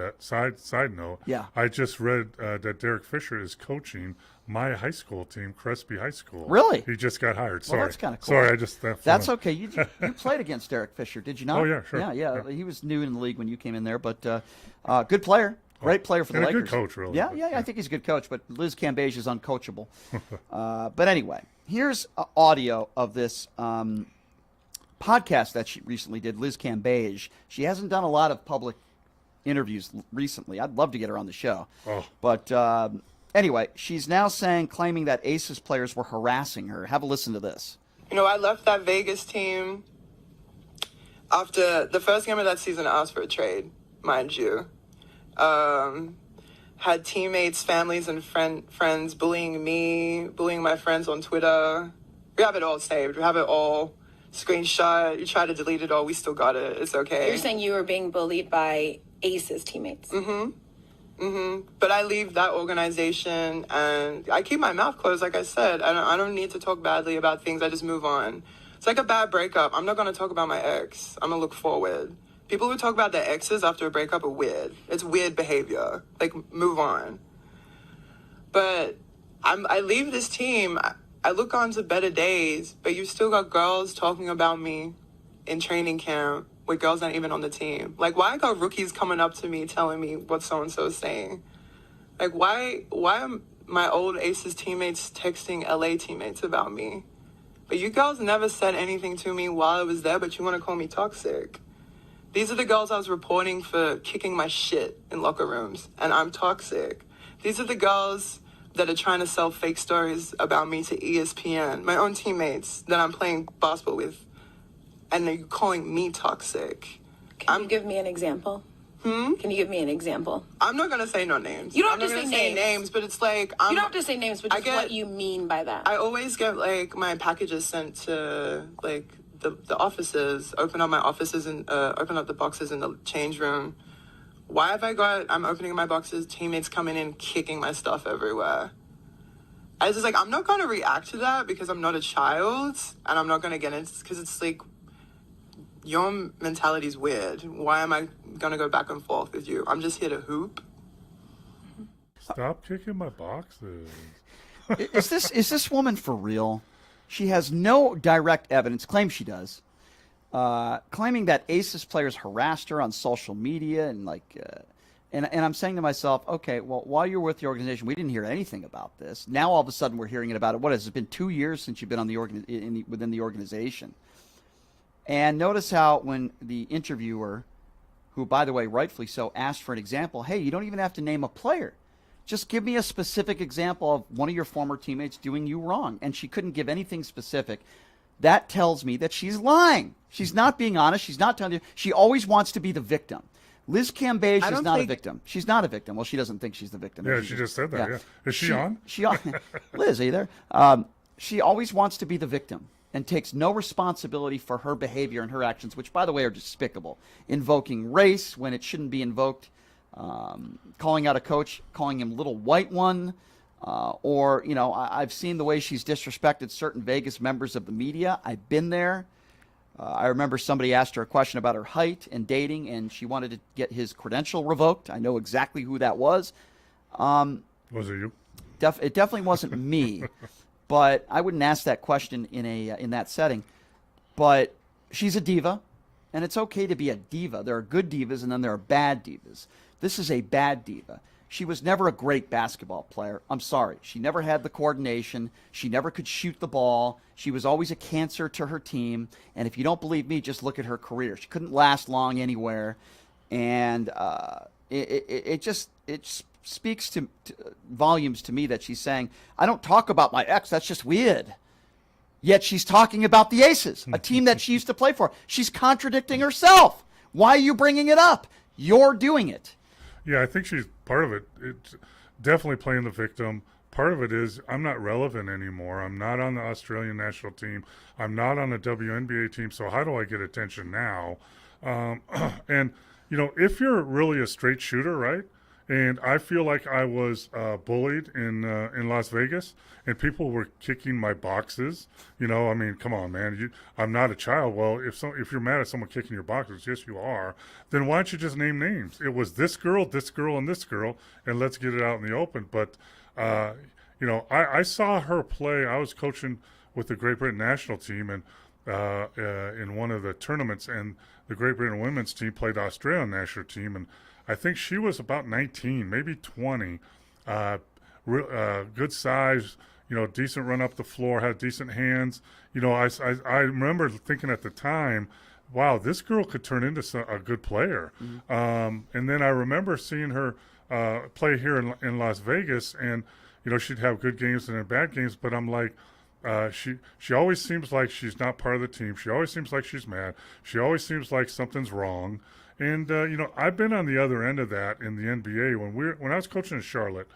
note. Yeah. I just read that Derek Fisher is coaching my high school team, Crespi High School. Really? He just got hired. Sorry. Well, that's kind of cool. Sorry, That's okay. You played against Derek Fisher, did you not? Oh, yeah, sure. Yeah. He was new in the league when you came in there, but good player. Great player for the Lakers. A good coach, really. Yeah, I think he's a good coach, but Liz Cambage is uncoachable. But anyway, here's audio of this podcast that she recently did, Liz Cambage. She hasn't done a lot of public interviews recently. I'd love to get her on the show. Oh. But anyway, she's now claiming that Aces players were harassing her. Have a listen to this. I left that Vegas team after the first game of that season. I asked for a trade, mind you. Had teammates, families, and friends bullying me, bullying my friends on Twitter. We have it all saved. We have it all screenshot. You try to delete it all. We still got it. It's okay. You're saying you were being bullied by Aces teammates? But I leave that organization and I keep my mouth closed. Like I said, I don't need to talk badly about things. I just move on. It's like a bad breakup. I'm not going to talk about my ex. I'm going to look forward. People who talk about their exes after a breakup are weird. It's weird behavior. Like, move on. But I leave this team. I look on to better days, but you still got girls talking about me in training camp with girls not even on the team. Like, why I got rookies coming up to me telling me what so-and-so is saying? Like, why am my old Aces teammates texting LA teammates about me? But you girls never said anything to me while I was there, but you want to call me toxic. These are the girls I was reporting for kicking my shit in locker rooms, and I'm toxic. These are the girls that are trying to sell fake stories about me to ESPN, my own teammates that I'm playing basketball with, and they're calling me toxic. Can you give me an example? Can you give me an example? I'm not going to say no names. You don't have I'm to not say gonna names. but it's like... you don't have to say names, but just what you mean by that. I always get, like, my packages sent to, like, the offices, open up my offices and open up the boxes in the change room. Why have I'm opening my boxes, teammates coming in, kicking my stuff everywhere. I was just like, I'm not going to react to that because I'm not a child, and I'm not going to get into because it's like, your mentality is weird. Why am I going to go back and forth with you? I'm just here to hoop. Stop kicking my boxes. Is this woman for real? She has no direct evidence, claims she does, claiming that Aces players harassed her on social media and and I'm saying to myself, okay, well, while you're with the organization, we didn't hear anything about this. Now all of a sudden we're hearing about it. What has it been 2 years since you've been on within the organization? And notice how when the interviewer, who by the way rightfully so, asked for an example, hey, you don't even have to name a player. Just give me a specific example of one of your former teammates doing you wrong. And she couldn't give anything specific. That tells me that she's lying. She's not being honest. She's not telling you. She always wants to be the victim. Liz Cambage is not a victim. She's not a victim. Well, she doesn't think she's the victim. Yeah, she just said that. Yeah. Is she on? Liz, are you there? She always wants to be the victim and takes no responsibility for her behavior and her actions, which, by the way, are despicable. Invoking race when it shouldn't be invoked. Calling out a coach, calling him little white one, or, I've seen the way she's disrespected certain Vegas members of the media. I've been there. I remember somebody asked her a question about her height and dating, and she wanted to get his credential revoked. I know exactly who that was. Was it you? It definitely wasn't me, but I wouldn't ask that question in that setting. But she's a diva, and it's okay to be a diva. There are good divas, and then there are bad divas. This is a bad diva. She was never a great basketball player. I'm sorry. She never had the coordination. She never could shoot the ball. She was always a cancer to her team. And if you don't believe me, just look at her career. She couldn't last long anywhere. And it speaks to volumes to me that she's saying, I don't talk about my ex. That's just weird. Yet she's talking about the Aces, a team that she used to play for. She's contradicting herself. Why are you bringing it up? You're doing it. Yeah, I think she's part of it. It's definitely playing the victim. Part of it is I'm not relevant anymore. I'm not on the Australian national team. I'm not on the WNBA team. So how do I get attention now? And, if you're really a straight shooter, right? And I feel like I was bullied in Las Vegas, and people were kicking my boxes. Come on, man. I'm not a child. Well, if you're mad at someone kicking your boxes, yes, you are. Then why don't you just name names? It was this girl, and this girl, and let's get it out in the open. But I saw her play. I was coaching with the Great Britain national team, and in one of the tournaments, and the Great Britain women's team played the Australian national team, and I think she was about 19, maybe 20. Good size, decent run up the floor, had decent hands. I remember thinking at the time, wow, this girl could turn into a good player. Mm-hmm. And then I remember seeing her play here in Las Vegas, and she'd have good games and then bad games. But I'm like, she always seems like she's not part of the team. She always seems like she's mad. She always seems like something's wrong. And I've been on the other end of that in the NBA. When I was coaching in Charlotte,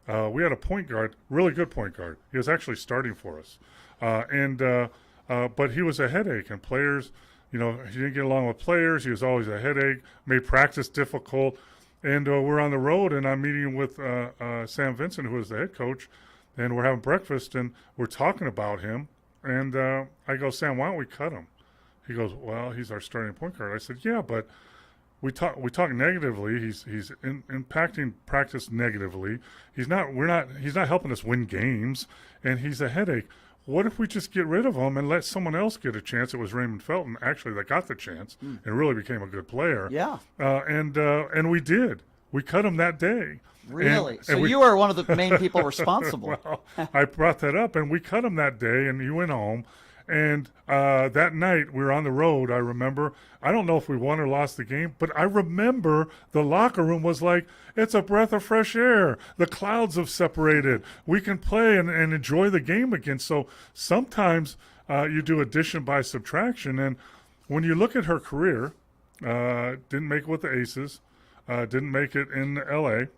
we had a point guard, really good point guard. He was actually starting for us, but he was a headache, and players, he didn't get along with players. He was always a headache, made practice difficult. And we're on the road, and I'm meeting with Sam Vincent, who is the head coach, and we're having breakfast, and we're talking about him. And I go, Sam, why don't we cut him? He goes, well, he's our starting point guard. I said, yeah, but we talk negatively. He's impacting practice negatively. He's not helping us win games, and he's a headache. what if we just get rid of him and let someone else get a chance? It was Raymond Felton, actually, that got the chance and really became a good player. Yeah. And we did. We cut him that day. Really? So you are one of the main people responsible. Well, I brought that up, and we cut him that day, and he went home. And that night, we were on the road, I remember. I don't know if we won or lost the game, but I remember the locker room was like, it's a breath of fresh air. The clouds have separated. We can play and enjoy the game again. So sometimes you do addition by subtraction. And when you look at her career, didn't make it with the Aces, didn't make it in L.A.,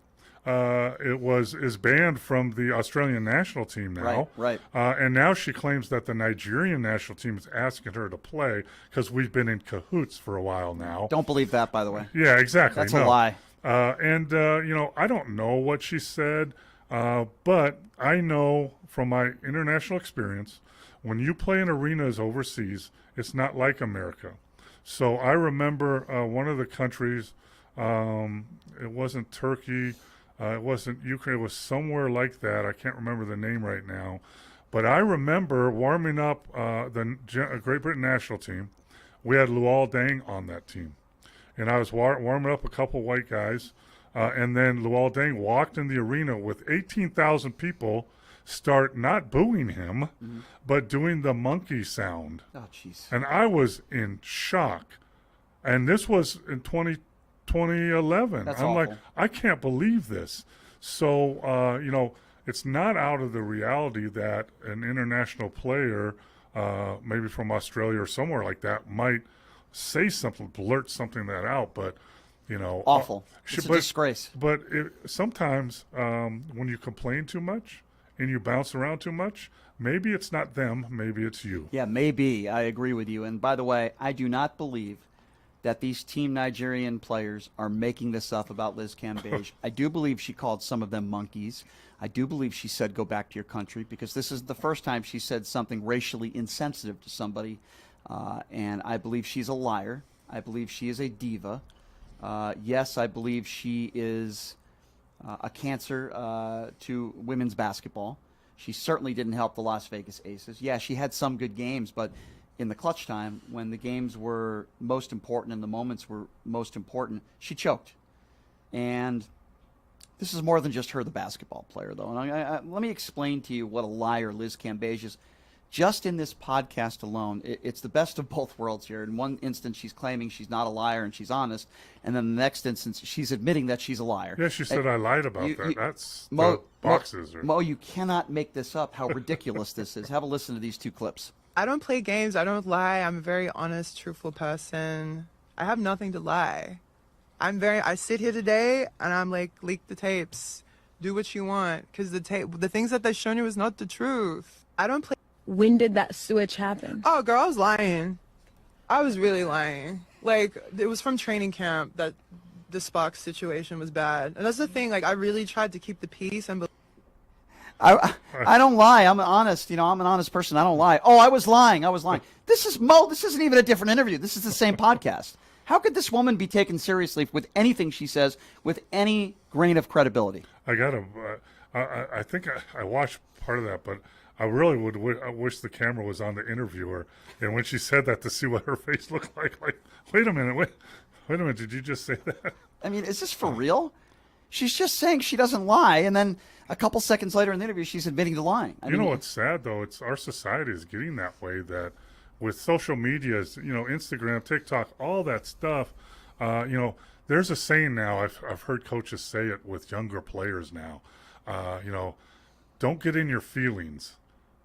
is banned from the Australian national team now. Right. And now she claims that the Nigerian national team is asking her to play because we've been in cahoots for a while now. Don't believe that, by the way. Yeah, exactly. That's a lie. I don't know what she said, but I know from my international experience, when you play in arenas overseas, it's not like America. So I remember one of the countries, it wasn't Turkey, it wasn't Ukraine. It was somewhere like that. I can't remember the name right now. But I remember warming up the Great Britain national team. We had Luol Deng on that team. And I was warming up a couple white guys. And then Luol Deng walked in the arena with 18,000 people start not booing him, but doing the monkey sound. Oh, jeez. And I was in shock. And this was in 2011. That's I'm awful. like, I can't believe this. So, it's not out of the reality that an international player, maybe from Australia or somewhere like that, might say something, blurt something that out. But, awful. It's a disgrace. But sometimes when you complain too much and you bounce around too much, maybe it's not them, maybe it's you. Yeah, maybe. I agree with you. And by the way, I do not believe that these Team Nigerian players are making this up about Liz Cambage. I do believe she called some of them monkeys. I do believe she said, go back to your country, because this is the first time she said something racially insensitive to somebody. And I believe she's a liar. I believe she is a diva. Yes, I believe she is a cancer to women's basketball. She certainly didn't help the Las Vegas Aces. Yeah, she had some good games, but in the clutch time, when the games were most important and the moments were most important, she choked. And this is more than just her, the basketball player, though. And let me explain to you what a liar Liz Cambage is. Just in this podcast alone, it's the best of both worlds here. In one instance, she's claiming she's not a liar and she's honest. And then the next instance, she's admitting that she's a liar. Yeah, she said, I lied about that. That's the boxes. Mo, you cannot make this up, how ridiculous this is. Have a listen to these two clips. I don't play games. I don't lie. I'm a very honest, truthful person. I have nothing to lie. I sit here today and I'm like, leak the tapes. Do what you want. Because the things that they've shown you is not the truth. I don't play. When did that switch happen? Oh, girl, I was lying. I was really lying. Like, it was from training camp that the Spock situation was bad. And that's the thing. Like, I really tried to keep the peace and I don't lie. I'm honest. I'm an honest person. I don't lie. Oh, I was lying. This is Mo. This isn't even a different interview. This is the same podcast. How could this woman be taken seriously with anything she says with any grain of credibility? I think I watched part of that, but I really I wish the camera was on the interviewer. And when she said that, to see what her face looked like wait a minute, did you just say that? I mean, is this for real? She's just saying she doesn't lie, and then a couple seconds later in the interview, she's admitting to lying. You know what's sad, though? It's our society is getting that way, that with social media, Instagram, TikTok, all that stuff, there's a saying now, I've heard coaches say it with younger players now, don't get in your feelings.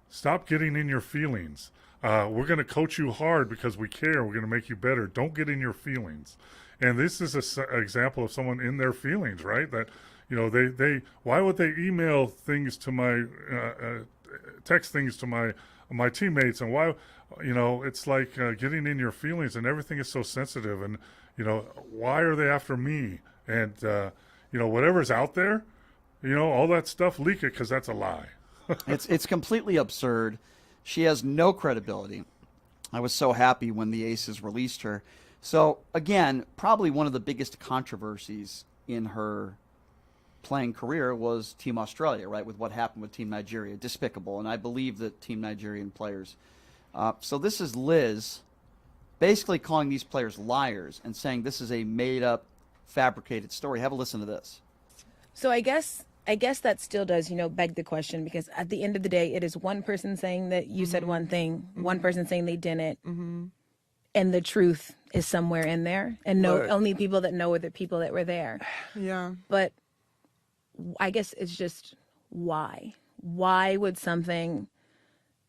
Stop getting in your feelings. We're going to coach you hard because we care. We're going to make you better. Don't get in your feelings. And this is an example of someone in their feelings, right? That, they why would they email things to my, text things to my teammates, and why, it's like getting in your feelings, and everything is so sensitive, and, why are they after me? And, whatever's out there, all that stuff, leak it, because that's a lie. It's completely absurd. She has no credibility. I was so happy when the Aces released her. So, again, probably one of the biggest controversies in her playing career was Team Australia, right, with what happened with Team Nigeria. Despicable. And I believe that Team Nigerian players. So this is Liz basically calling these players liars and saying this is a made-up, fabricated story. Have a listen to this. So I guess that still does, beg the question, because at the end of the day, it is one person saying that you said one thing, one person saying they didn't, and the truth is somewhere in there, and only people that know are the people that were there. Yeah. But I guess it's just why? Why would something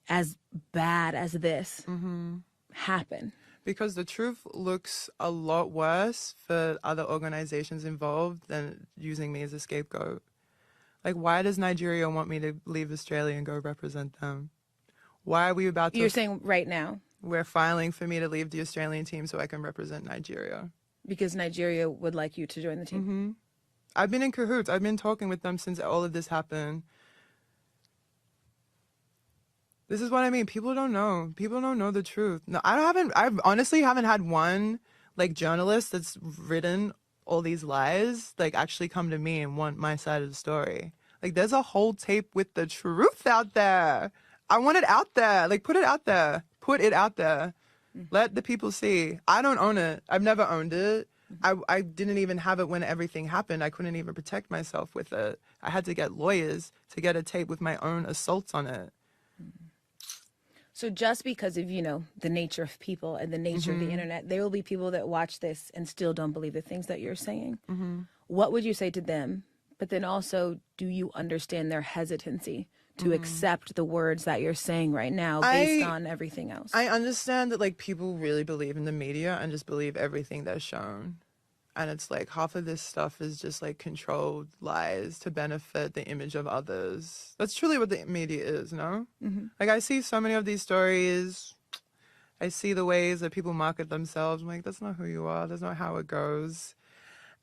as bad as this happen? Because the truth looks a lot worse for other organizations involved than using me as a scapegoat. Like, why does Nigeria want me to leave Australia and go represent them? Why are we about to... You're saying right now? We're filing for me to leave the Australian team so I can represent Nigeria. Because Nigeria would like you to join the team? I've been in cahoots. I've been talking with them since all of this happened. This is what I mean. People don't know. People don't know the truth. No, I honestly haven't had one, journalist that's written all these lies, actually come to me and want my side of the story. There's a whole tape with the truth out there. I want it out there. Put it out there. Put it out there. Let the people see. I don't own it. I've never owned it. I didn't even have it when everything happened. I couldn't even protect myself with it. I had to get lawyers to get a tape with my own assaults on it. So just because of, the nature of people and the nature of the internet, there will be people that watch this and still don't believe the things that you're saying. What would you say to them? But then also, do you understand their hesitancy to accept the words that you're saying right now based on everything else? I understand that people really believe in the media and just believe everything they're shown. And it's half of this stuff is just controlled lies to benefit the image of others. That's truly what the media is, no? I see so many of these stories. I see the ways that people market themselves. I'm that's not who you are. That's not how it goes.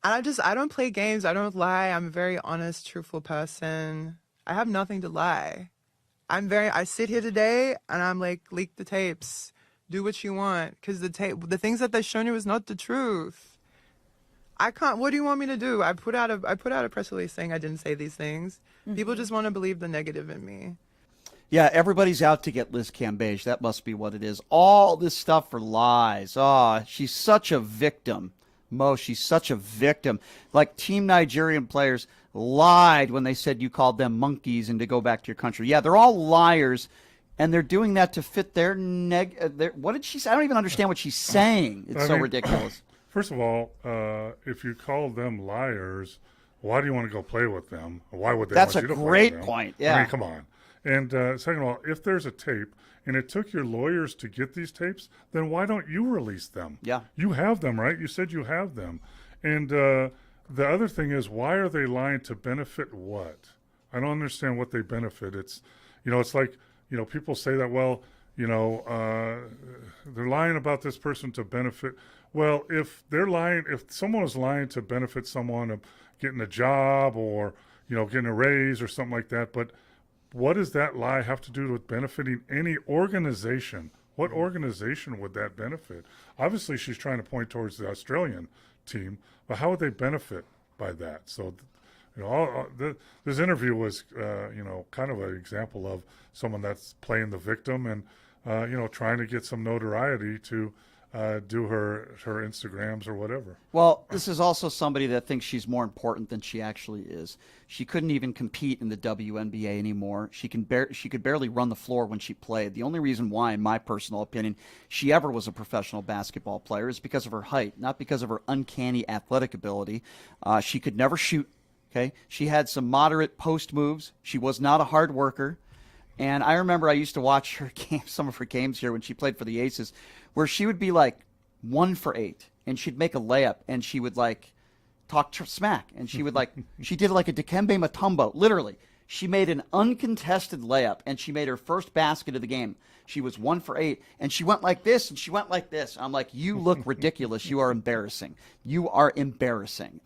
And I don't play games. I don't lie. I'm a very honest, truthful person. I have nothing to lie. I sit here today and I'm leak the tapes. Do what you want. Because the things that they've shown you is not the truth. I can't. What do you want me to do? I put out a press release saying I didn't say these things. People just want to believe the negative in me. Yeah, everybody's out to get Liz Cambage. That must be what it is. All this stuff for lies. Oh, she's such a victim, Mo. She's such a victim. Team Nigerian players lied when they said you called them monkeys and to go back to your country. Yeah, they're all liars, and they're doing that to fit their what did she say? I don't even understand what she's saying. It's so ridiculous. First of all, if you call them liars, why do you want to go play with them? Why would they want you to play with them? That's a great point, yeah. I mean, come on. And second of all, if there's a tape and it took your lawyers to get these tapes, then why don't you release them? Yeah. You have them, right? You said you have them. And the other thing is, why are they lying to benefit what? I don't understand what they benefit. It's, it's people say that, well, they're lying about this person to benefit. Well, if someone is lying to benefit someone of getting a job or, getting a raise or something like that, but what does that lie have to do with benefiting any organization? What organization would that benefit? Obviously, she's trying to point towards the Australian team, but how would they benefit by that? So, this interview was, kind of an example of someone that's playing the victim and, trying to get some notoriety to do her Instagrams or whatever. Well, this is also somebody that thinks she's more important than she actually is. She couldn't even compete in the WNBA anymore. She could barely run the floor when she played. The only reason why, in my personal opinion, she ever was a professional basketball player is because of her height, not because of her uncanny athletic ability. She could never shoot. Okay, she had some moderate post moves. She was not a hard worker. And I remember I used to watch her games, some of her games here when she played for the Aces, where she would be 1 for 8, and she'd make a layup, and she would talk smack, and she would she did a Dikembe Mutombo, literally. She made an uncontested layup, and she made her first basket of the game. She was 1 for 8, and she went like this, and she went like this. I'm like, you look ridiculous. You are embarrassing. You are embarrassing.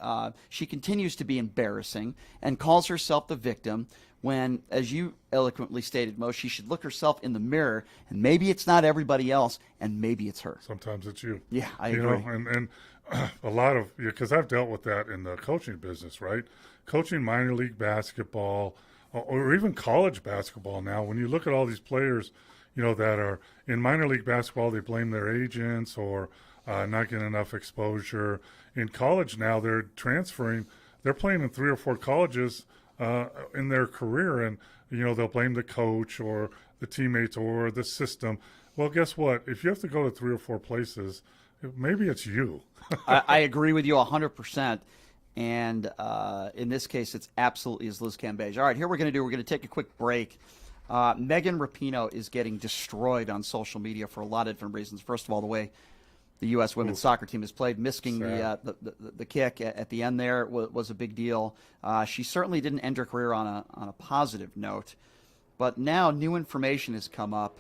She continues to be embarrassing and calls herself the victim when, as you eloquently stated, Mo, she should look herself in the mirror, and maybe it's not everybody else, and maybe it's her. Sometimes it's you. Yeah, I agree. And a lot of, because I've dealt with that in the coaching business, right? Coaching minor league basketball or even college basketball now. When you look at all these players, that are in minor league basketball, they blame their agents or not getting enough exposure. In college now, they're transferring. They're playing in 3 or 4 colleges in their career, and they'll blame the coach or the teammates or the system. Well, guess what? If you have to go to 3 or 4 places, maybe it's you. I agree with you 100%. And in this case, it's absolutely is Liz Cambage. All right, here we're going to take a quick break. Megan Rapinoe is getting destroyed on social media for a lot of different reasons. First of all, the way the U.S. women's soccer team has played, missing the kick at the end there was a big deal. She certainly didn't end her career on a positive note. But now new information has come up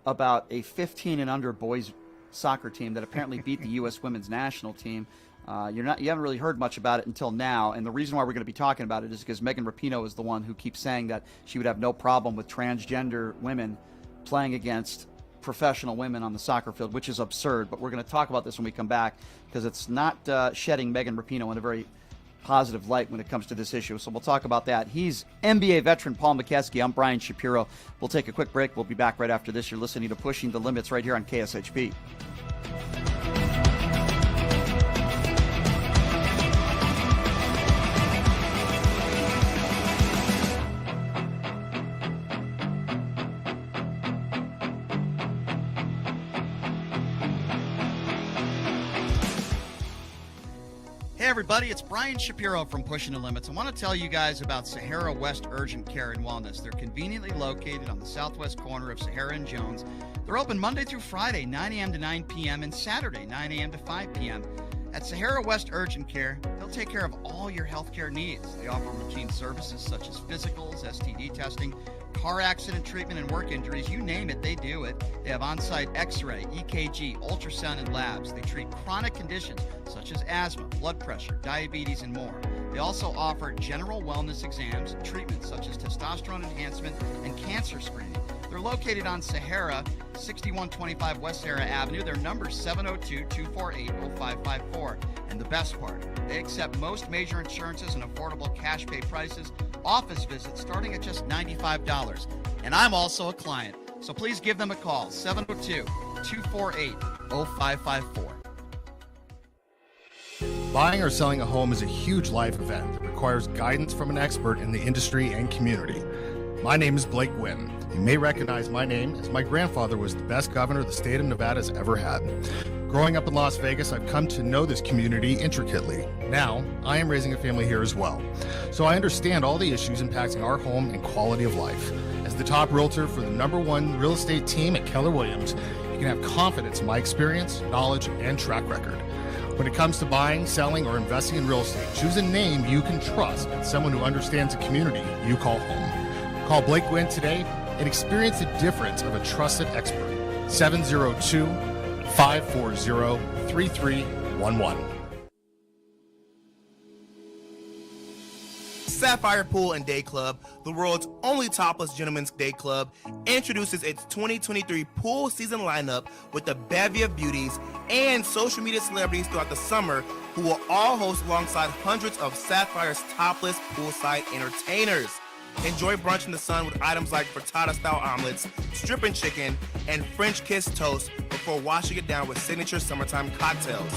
about a 15 and under boys soccer team that apparently beat the U.S. women's national team. You haven't really heard much about it until now, and the reason why we're going to be talking about it is because Megan Rapinoe is the one who keeps saying that she would have no problem with transgender women playing against professional women on the soccer field, which is absurd. But we're going to talk about this when we come back because it's not shedding Megan Rapinoe in a very positive light when it comes to this issue. So we'll talk about that. He's NBA veteran Paul McKeskey. I'm Brian Shapiro. We'll take a quick break. We'll be back right after this. You're listening to Pushing the Limits right here on KSHP. Hey everybody, it's Brian Shapiro from Pushing the Limits. I want to tell you guys about Sahara West Urgent Care and Wellness. They're conveniently located on the southwest corner of Sahara and Jones. They're open Monday through Friday, 9 a.m. to 9 p.m. and Saturday, 9 a.m. to 5 p.m. At Sahara West Urgent Care, they'll take care of all your healthcare needs. They offer routine services such as physicals, STD testing, car accident treatment, and work injuries. You name it, they do it. They have on-site x-ray, EKG, ultrasound, and labs. They treat chronic conditions such as asthma, blood pressure, diabetes, and more. They also offer general wellness exams, treatments such as testosterone enhancement and cancer screening. They're located on Sahara, 6125 West Sahara Avenue. Their number is 702-248-0554. And the best part, they accept most major insurances and affordable cash pay prices. Office visits starting at just $95. And I'm also a client, so please give them a call, 702-248-0554. Buying or selling a home is a huge life event that requires guidance from an expert in the industry and community. My name is Blake Wynn. You may recognize my name as my grandfather was the best governor the state of Nevada has ever had. Growing up in Las Vegas, I've come to know this community intricately. Now, I am raising a family here as well. So I understand all the issues impacting our home and quality of life. As the top realtor for the #1 real estate team at Keller Williams, you can have confidence in my experience, knowledge, and track record. When it comes to buying, selling, or investing in real estate, choose a name you can trust and someone who understands the community you call home. Call Blake Wynn today and experience the difference of a trusted expert. 702-540-3311. Sapphire Pool and Day Club, the world's only topless gentlemen's day club, introduces its 2023 pool season lineup with a bevy of beauties and social media celebrities throughout the summer who will all host alongside hundreds of Sapphire's topless poolside entertainers. Enjoy brunch in the sun with items like frittata-style omelets, stripping chicken, and French kiss toast before washing it down with signature summertime cocktails.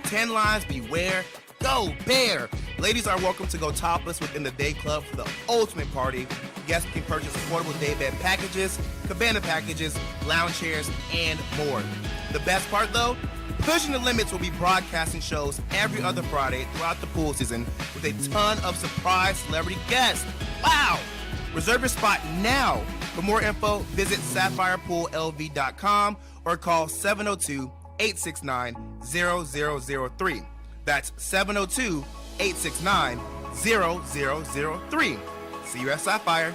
10 lines, beware, go bear! Ladies are welcome to go topless within the day club for the ultimate party. Guests can purchase affordable day bed packages, cabana packages, lounge chairs, and more. The best part though? Pushing the Limits will be broadcasting shows every other Friday throughout the pool season with a ton of surprise celebrity guests. Wow! Reserve your spot now. For more info, visit sapphirepoolLV.com or call 702-869-0003. That's 702-869-0003. See you at Sapphire.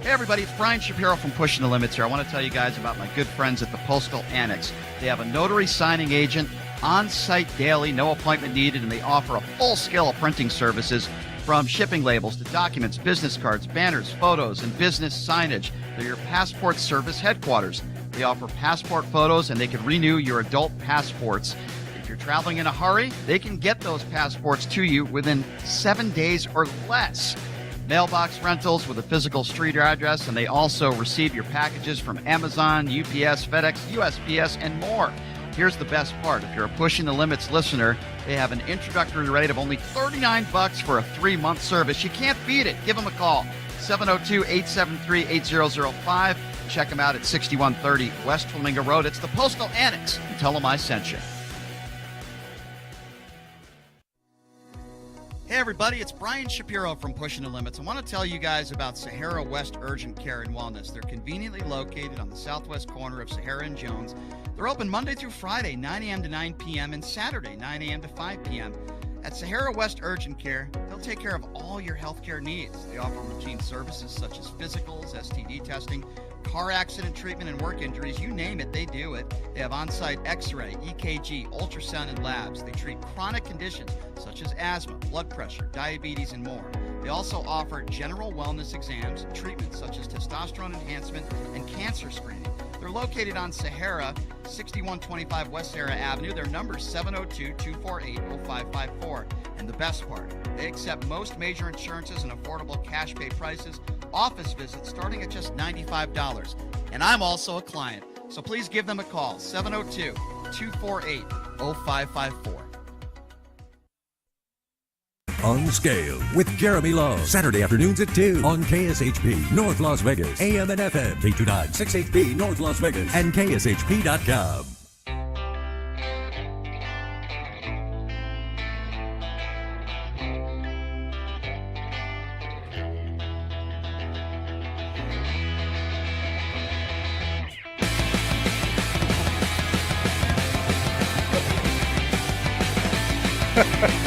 Hey everybody, it's Brian Shapiro from Pushing the Limits here. I want to tell you guys about my good friends at the Postal Annex. They have a notary signing agent on site daily, no appointment needed, and they offer a full scale of printing services From shipping labels to documents, business cards, banners, photos, and business signage, they're your passport service headquarters. They offer passport photos, and they can renew your adult passports. If you're traveling in a hurry, they can get those passports to you within 7 days or less. Mailbox rentals with a physical street address, and they also receive your packages from Amazon, UPS, FedEx, USPS, and more. Here's the best part. If you're a Pushing the Limits listener, they have an introductory rate of only $39 for a 3-month service. You can't beat it. Give them a call, 702-873-8005. Check them out at 6130 West Flamingo Road. It's the Postal Annex. And tell them I sent you. Hey everybody, it's Brian Shapiro from Pushing the Limits. I want to tell you guys about Sahara West Urgent Care and Wellness. They're conveniently located on the southwest corner of Sahara and Jones. They're open Monday through Friday, 9 a.m. to 9 p.m. and Saturday, 9 a.m. to 5 p.m. At Sahara West Urgent Care, they'll take care of all your healthcare needs. They offer routine services such as physicals, STD testing, car accident treatment, and work injuries. You name it, they do it. They have on-site x-ray, EKG, ultrasound, and labs. They treat chronic conditions such as asthma, blood pressure, diabetes, and more. They also offer general wellness exams, treatments such as testosterone enhancement, and cancer screening. They're located on Sahara, 6125 West Sahara Avenue. Their number is 702-248-0554. And the best part, they accept most major insurances and affordable cash pay prices. Office visits starting at just $95. And I'm also a client, so please give them a call, 702-248-0554. Unscaled with Jeremy Love. Saturday afternoons at 2 on KSHP North Las Vegas. AM and FM. 829 6HP North Las Vegas. And KSHP.com.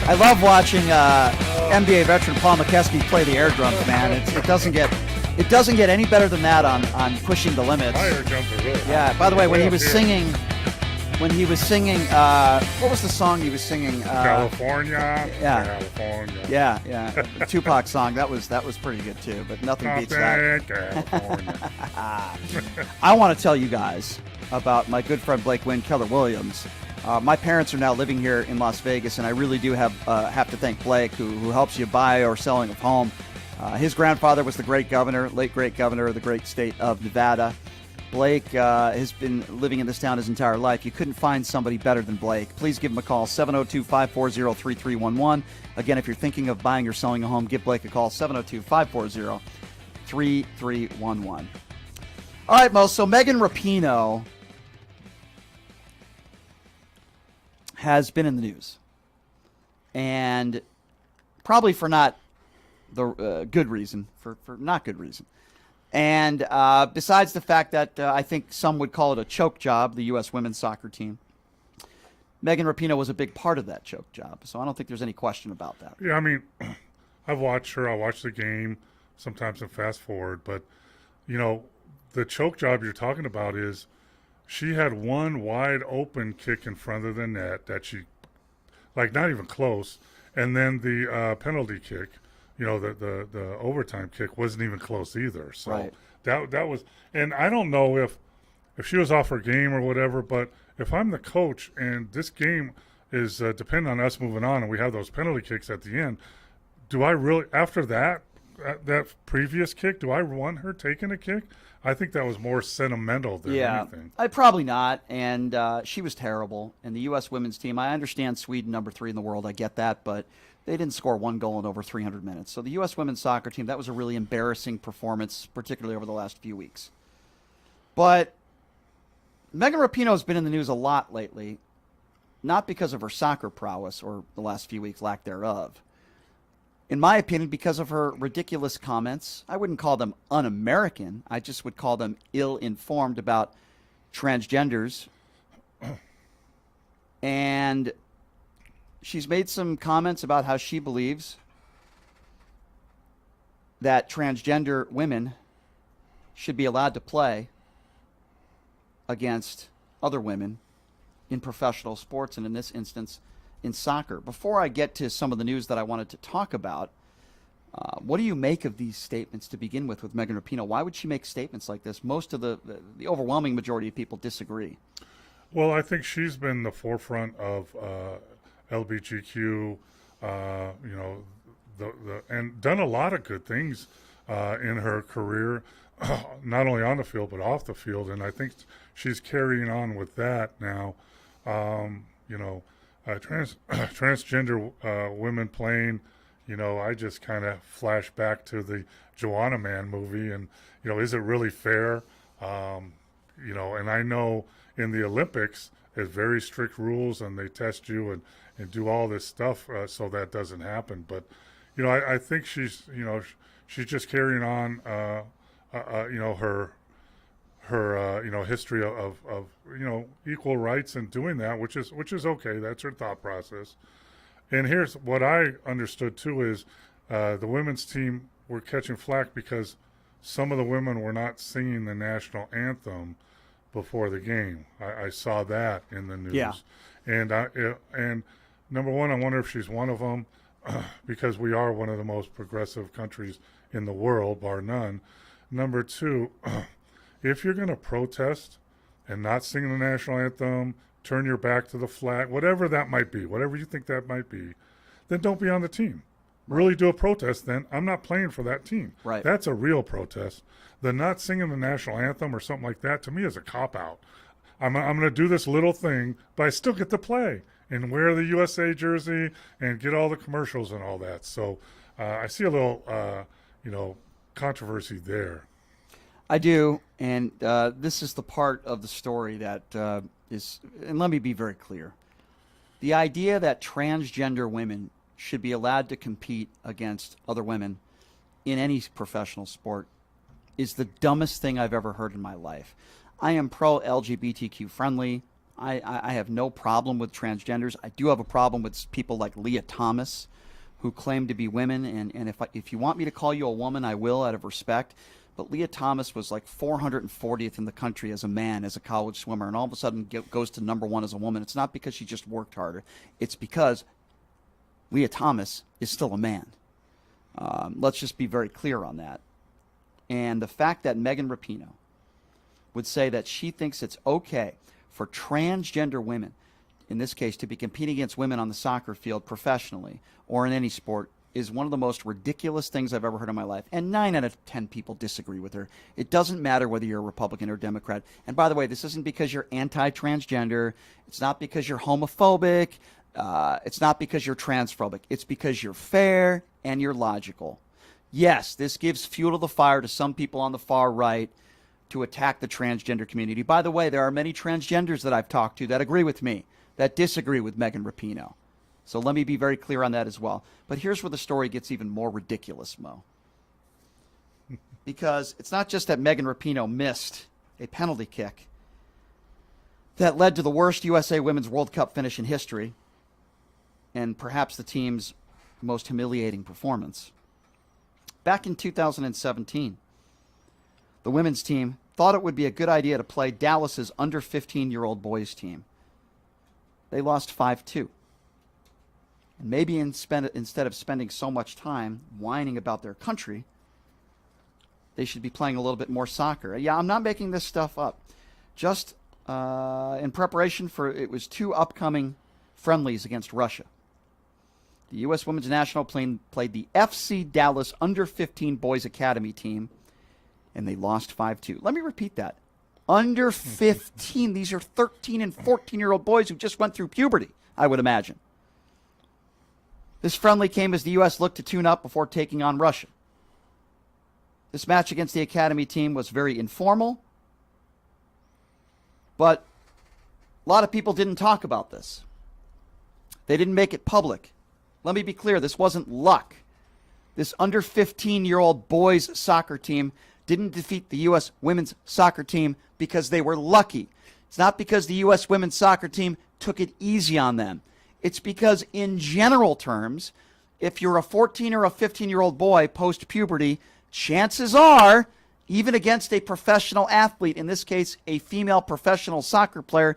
I love watching NBA veteran Paul McKeskey play the air drums, man. It doesn't get any better than that on Pushing the Limits. Yeah. By the way, when he was singing, what was the song he was singing? California. Yeah. California. Yeah. The Tupac song. That was pretty good too. But nothing beats that. California. I want to tell you guys about my good friend Blake Wynn Keller Williams. My parents are now living here in Las Vegas, and I really do have to thank Blake, who helps you buy or selling a home. His grandfather was the late great governor of the great state of Nevada. Blake has been living in this town his entire life. You couldn't find somebody better than Blake. Please give him a call, 702-540-3311. Again, if you're thinking of buying or selling a home, give Blake a call, 702-540-3311. All right, Mo, so Megan Rapinoe has been in the news, and probably for not the good reason, for not good reason. And besides the fact that I think some would call it a choke job, the U.S. women's soccer team, Megan Rapinoe was a big part of that choke job. So I don't think there's any question about that. Yeah, I mean, I've watched her. I watch the game sometimes and fast forward. But, the choke job you're talking about is she had one wide open kick in front of the net that she, not even close. And then the penalty kick, the overtime kick wasn't even close either. So right. that was, and I don't know if she was off her game or whatever, but if I'm the coach and this game is dependent on us moving on and we have those penalty kicks at the end, do I really, after that previous kick, do I want her taking a kick? I think that was more sentimental than anything. Probably not. And she was terrible. And the U.S. women's team, I understand Sweden, number 3 in the world. I get that. But they didn't score one goal in over 300 minutes. So the U.S. women's soccer team, that was a really embarrassing performance, particularly over the last few weeks. But Megan Rapinoe has been in the news a lot lately, not because of her soccer prowess or the last few weeks, lack thereof. In my opinion, because of her ridiculous comments. I wouldn't call them un-American. I just would call them ill-informed about transgenders. And she's made some comments about how she believes that transgender women should be allowed to play against other women in professional sports, and in this instance, in soccer. Before I get to some of the news that I wanted to talk about, What do you make of these statements to begin with Megan Rapinoe? Why would she make statements like this? Most of the overwhelming majority of people disagree. Well, I think she's been the forefront of LGBTQ, and done a lot of good things in her career, not only on the field but off the field. And I think she's carrying on with that now. Transgender women playing. I just kind of flash back to the Joanna Man movie, and is it really fair? And I know in the Olympics, there's very strict rules, and they test you and do all this stuff so that doesn't happen. But I think she's just carrying on her history of equal rights and doing that, which is okay. That's her thought process. And here's what I understood too is the women's team were catching flack because some of the women were not singing the national anthem before the game. I saw that in the news. Yeah. And number one, I wonder if she's one of them because we are one of the most progressive countries in the world, bar none. Number two, if you're going to protest and not sing the national anthem, turn your back to the flag, whatever that might be, whatever you think that might be, then don't be on the team. Really do a protest then. I'm not playing for that team. Right. That's a real protest. The not singing the national anthem or something like that, to me, is a cop-out. I'm going to do this little thing, but I still get to play and wear the USA jersey and get all the commercials and all that. So I see a little, controversy there. I do, and this is the part of the story that is, and let me be very clear. The idea that transgender women should be allowed to compete against other women in any professional sport is the dumbest thing I've ever heard in my life. I am pro-LGBTQ friendly. I have no problem with transgenders. I do have a problem with people like Leah Thomas, who claim to be women, and if you want me to call you a woman, I will, out of respect. But Leah Thomas was like 440th in the country as a man, as a college swimmer, and all of a sudden goes to number one as a woman. It's not because she just worked harder. It's because Leah Thomas is still a man. Let's just be very clear on that. And the fact that Megan Rapinoe would say that she thinks it's okay for transgender women, in this case, to be competing against women on the soccer field professionally or in any sport, is one of the most ridiculous things I've ever heard in my life. And 9 out of 10 people disagree with her. It doesn't matter whether you're a Republican or Democrat. And by the way, this isn't because you're anti-transgender. It's not because you're homophobic. It's not because you're transphobic. It's because you're fair and you're logical. Yes, this gives fuel to the fire to some people on the far right to attack the transgender community. By the way, there are many transgenders that I've talked to that agree with me, that disagree with Megan Rapinoe. So let me be very clear on that as well. But here's where the story gets even more ridiculous, Mo. Because it's not just that Megan Rapinoe missed a penalty kick that led to the worst USA Women's World Cup finish in history and perhaps the team's most humiliating performance. Back in 2017, the women's team thought it would be a good idea to play Dallas's under 15-year-old boys team. They lost 5-2. And maybe instead of spending so much time whining about their country, they should be playing a little bit more soccer. Yeah, I'm not making this stuff up. Just in preparation for, it was 2 upcoming friendlies against Russia. The U.S. Women's National Team played the FC Dallas under 15 boys academy team, and they lost 5-2. Let me repeat that. Under 15. These are 13 and 14-year-old boys who just went through puberty, I would imagine. This friendly came as the U.S. looked to tune up before taking on Russia. This match against the academy team was very informal, but a lot of people didn't talk about this. They didn't make it public. Let me be clear, this wasn't luck. This under 15-year-old boys soccer team didn't defeat the U.S. women's soccer team because they were lucky. It's not because the U.S. women's soccer team took it easy on them. It's because in general terms, if you're a 14 or a 15-year-old boy post-puberty, chances are, even against a professional athlete, in this case, a female professional soccer player,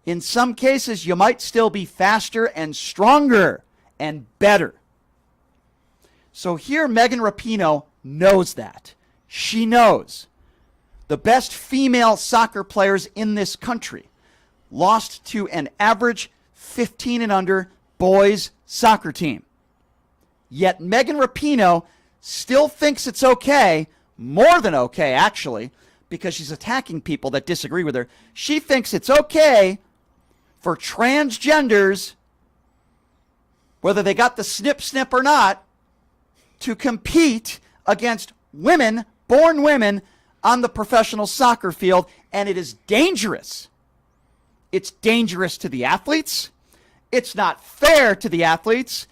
in some cases, you might still be faster and stronger and better. So here Megan Rapinoe knows that. She knows. The best female soccer players in this country lost to an average 15 and under boys soccer team. Yet Megan Rapinoe still thinks it's okay, more than okay actually, because she's attacking people that disagree with her. She thinks it's okay for transgenders, whether they got the snip or not, to compete against women, born women, on the professional soccer field, and it is dangerous. It's dangerous to the athletes. It's not fair to the athletes.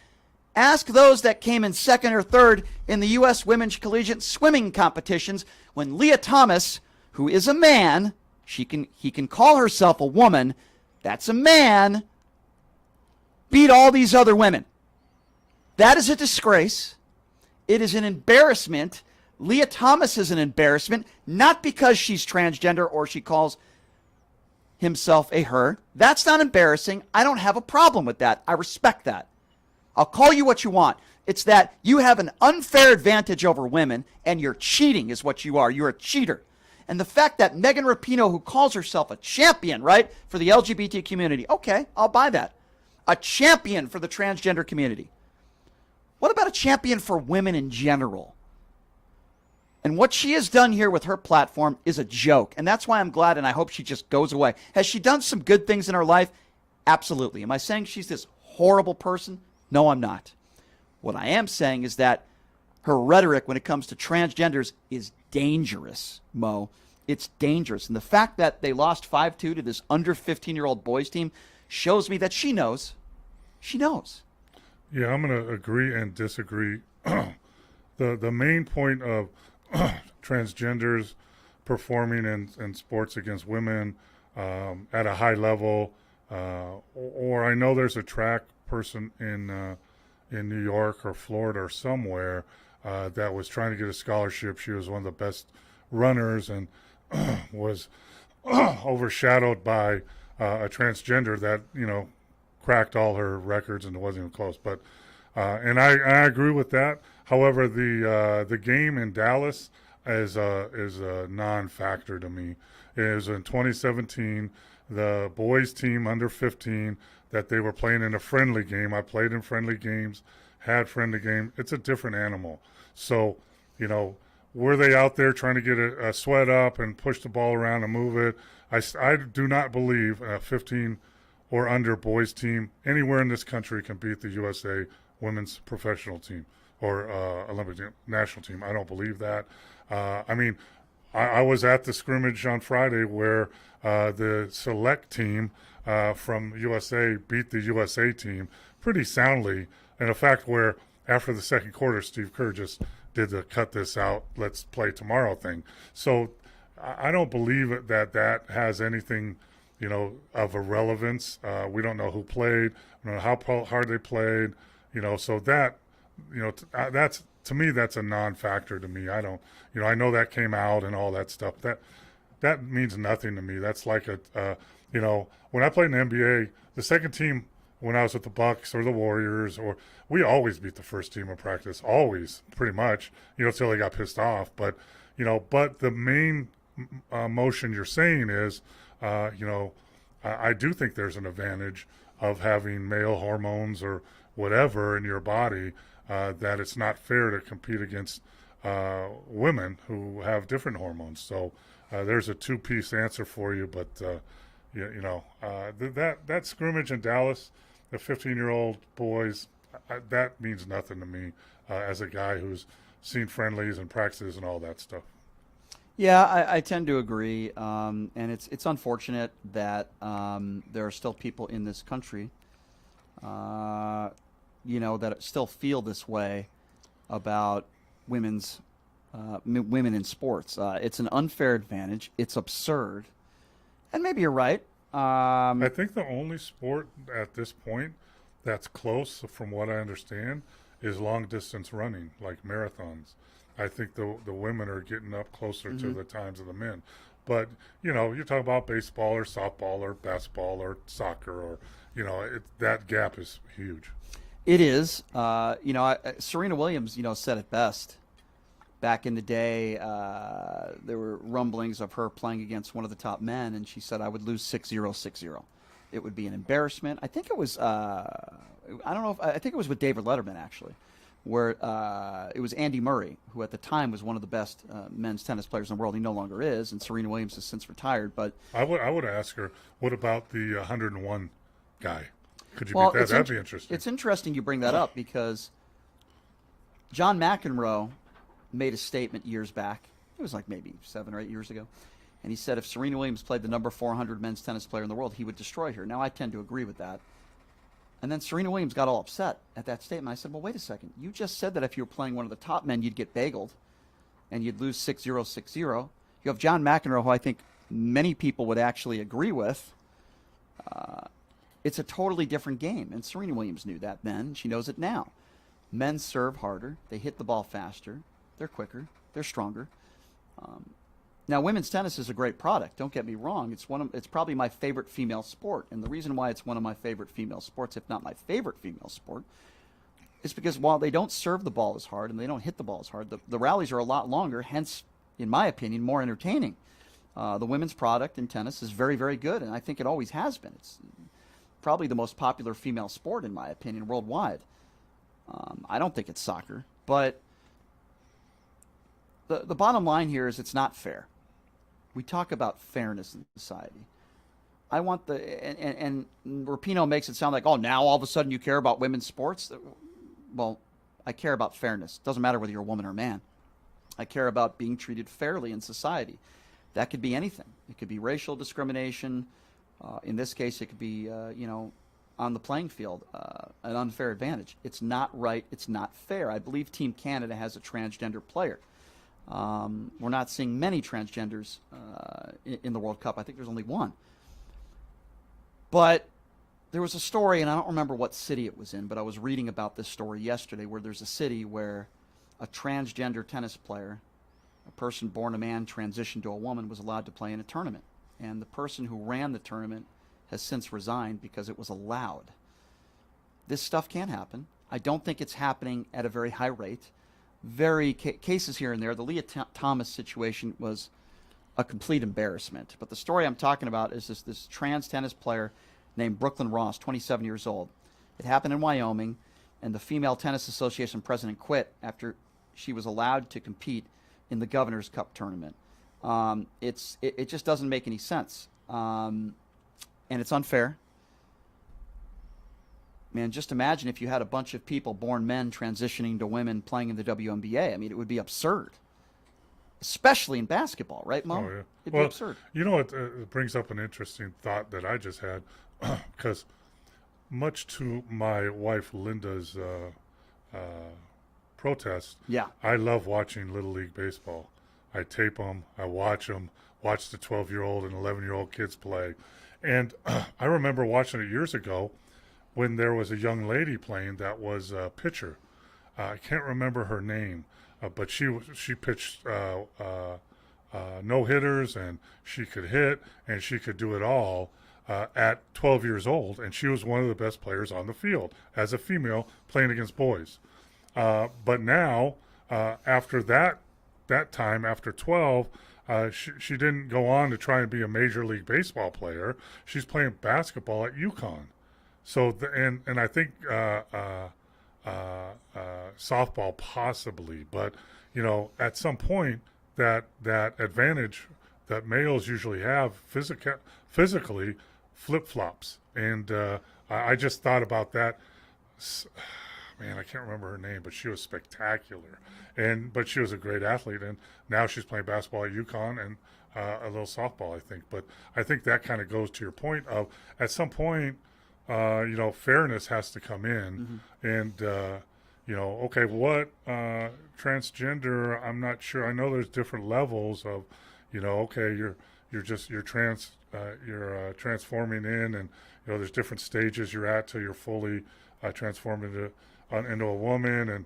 Ask those that came in second or third in the U.S. Women's Collegiate Swimming competitions when Leah Thomas, who is a man, he can call herself a woman, that's a man, beat all these other women. That is a disgrace. It is an embarrassment. Leah Thomas is an embarrassment, not because she's transgender or she calls himself a her. That's not embarrassing. I don't have a problem with that. I respect that. I'll call you what you want. It's that you have an unfair advantage over women, and you're cheating is what you are. You're a cheater. And the fact that Megan Rapinoe, who calls herself a champion, right, for the LGBT community, okay, I'll buy that. A champion for the transgender community. What about a champion for women in general? And what she has done here with her platform is a joke. And that's why I'm glad, and I hope she just goes away. Has she done some good things in her life? Absolutely. Am I saying she's this horrible person? No, I'm not. What I am saying is that her rhetoric when it comes to transgenders is dangerous, Mo. It's dangerous. And the fact that they lost 5-2 to this under 15-year-old boys team shows me that she knows. She knows. Yeah, I'm going to agree and disagree. The main point of transgenders performing in sports against women at a high level, or I know there's a track person in New York or Florida or somewhere that was trying to get a scholarship. She was one of the best runners and was overshadowed by a transgender that, cracked all her records and it wasn't even close. But and I agree with that. However, the game in Dallas is a non-factor to me. It was in 2017, the boys team under 15 that they were playing in a friendly game. I played in friendly games, had friendly game. It's a different animal. So, were they out there trying to get a sweat up and push the ball around and move it? I do not believe a 15 or under boys team anywhere in this country can beat the USA women's professional team or Olympic national team. I don't believe that. I was at the scrimmage on Friday where the select team from USA beat the USA team pretty soundly, in a fact where after the second quarter, Steve Kerr just did the cut this out, let's play tomorrow thing. So I don't believe that has anything, of a relevance. We don't know who played, we don't know how hard they played, so that, that's, to me, that's a non-factor to me. I don't, I know that came out and all that stuff. That means nothing to me. That's like when I played in the NBA, the second team, when I was with the Bucks or the Warriors, we always beat the first team in practice, always, pretty much, until they got pissed off. But, but the main motion you're saying is, I do think there's an advantage of having male hormones or whatever in your body, that it's not fair to compete against women who have different hormones. So there's a two-piece answer for you, but that scrimmage in Dallas, the 15-year-old boys, that means nothing to me as a guy who's seen friendlies and practices and all that stuff. Yeah, I tend to agree, and it's unfortunate that there are still people in this country, that still feel this way about women in sports. It's an unfair advantage. It's absurd, and maybe you're right. I think the only sport at this point that's close, from what I understand, is long distance running, like marathons. I think the women are getting up closer to the times of the men. But, you're talking about baseball or softball or basketball or soccer or, that gap is huge. It is. Serena Williams, said it best. Back in the day, there were rumblings of her playing against one of the top men, and she said, I would lose 6-0, 6-0. It would be an embarrassment. I think it was, I think it was with David Letterman, actually, where it was Andy Murray, who at the time was one of the best men's tennis players in the world. He no longer is, and Serena Williams has since retired. But I would ask her, what about the 101 guy? Could you beat that? That'd be interesting. It's interesting you bring that up because John McEnroe made a statement years back. It was like maybe 7 or 8 years ago. And he said if Serena Williams played the number 400 men's tennis player in the world, he would destroy her. Now, I tend to agree with that. And then Serena Williams got all upset at that statement. I said, well, wait a second. You just said that if you were playing one of the top men, you'd get bageled and you'd lose 6-0, 6-0. You have John McEnroe, who I think many people would actually agree with. It's a totally different game, and Serena Williams knew that then. She knows it now. Men serve harder. They hit the ball faster. They're quicker. They're stronger. Now, women's tennis is a great product. Don't get me wrong. It's probably my favorite female sport, and the reason why it's one of my favorite female sports, if not my favorite female sport, is because while they don't serve the ball as hard and they don't hit the ball as hard, the rallies are a lot longer, hence, in my opinion, more entertaining. The women's product in tennis is very, very good, and I think it always has been. It's probably the most popular female sport, in my opinion, worldwide. I don't think it's soccer, but the bottom line here is it's not fair. We talk about fairness in society. I want and Rapinoe makes it sound like, oh, now all of a sudden you care about women's sports? Well, I care about fairness. Doesn't matter whether you're a woman or a man. I care about being treated fairly in society. That could be anything. It could be racial discrimination. In this case, it could be, on the playing field, an unfair advantage. It's not right. It's not fair. I believe Team Canada has a transgender player. We're not seeing many transgenders in the World Cup. I think there's only one. But there was a story, and I don't remember what city it was in, but I was reading about this story yesterday, where there's a city where a transgender tennis player, a person born a man, transitioned to a woman, was allowed to play in a tournament. And the person who ran the tournament has since resigned because it was allowed. This stuff can happen. I don't think it's happening at a very high rate. Cases here and there. The Leah Thomas situation was a complete embarrassment. But the story I'm talking about is this trans tennis player named Brooklyn Ross, 27 years old. It happened in Wyoming, and the Female Tennis Association president quit after she was allowed to compete in the Governor's Cup tournament. It just doesn't make any sense, and it's unfair. Man, just imagine if you had a bunch of people, born men, transitioning to women playing in the WNBA. I mean, it would be absurd, especially in basketball, right, Mo? Oh, yeah. It'd be absurd. You know, it brings up an interesting thought that I just had, because much to my wife Linda's protest, I love watching Little League Baseball. I tape them, I watch them, watch the 12-year-old and 11-year-old kids play. And I remember watching it years ago when there was a young lady playing that was a pitcher. I can't remember her name, but she pitched no-hitters, and she could hit, and she could do it all at 12 years old. And she was one of the best players on the field as a female playing against boys. But now, after that time, after 12, she didn't go on to try and be a Major League Baseball player. She's playing basketball at UConn. So, and I think softball possibly, but, you know, at some point that advantage that males usually have physically flip-flops. And I just thought about that. Man, I can't remember her name, but she was spectacular. But she was a great athlete, and now she's playing basketball at UConn and a little softball, I think. But I think that kind of goes to your point of, at some point, fairness has to come in. Mm-hmm. And, okay, what transgender, I'm not sure. I know there's different levels of, okay, you're transforming in, and, there's different stages you're at till you're fully transformed into a woman. And,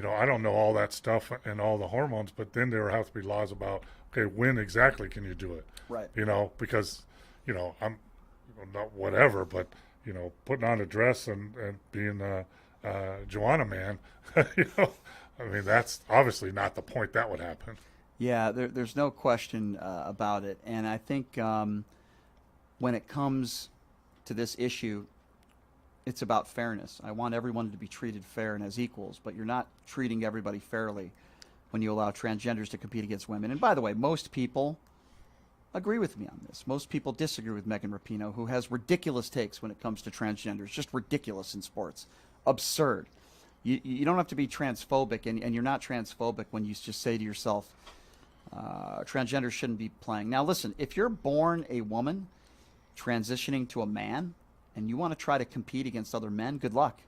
I don't know all that stuff and all the hormones, but then there have to be laws about, okay, when exactly can you do it? Right. Because, I'm not whatever, but, putting on a dress and being Joanna Man, you know, I mean, that's obviously not the point that would happen. Yeah, there's no question about it. And I think when it comes to this issue, it's about fairness. I want everyone to be treated fair and as equals, but you're not treating everybody fairly when you allow transgenders to compete against women. And by the way, most people agree with me on this. Most people disagree with Megan Rapinoe, who has ridiculous takes when it comes to transgenders, just ridiculous in sports. Absurd. You don't have to be transphobic, and you're not transphobic when you just say to yourself, transgenders shouldn't be playing. Now listen, if you're born a woman transitioning to a man and you want to try to compete against other men, good luck.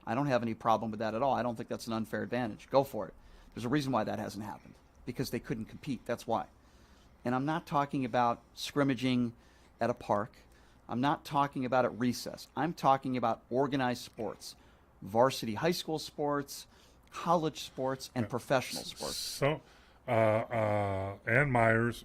I don't have any problem with that at all. I don't think that's an unfair advantage. Go for it. There's a reason why that hasn't happened, because they couldn't compete. That's why. And I'm not talking about scrimmaging at a park. I'm not talking about at recess. I'm talking about organized sports, varsity high school sports, college sports, and professional sports. So, Ann Myers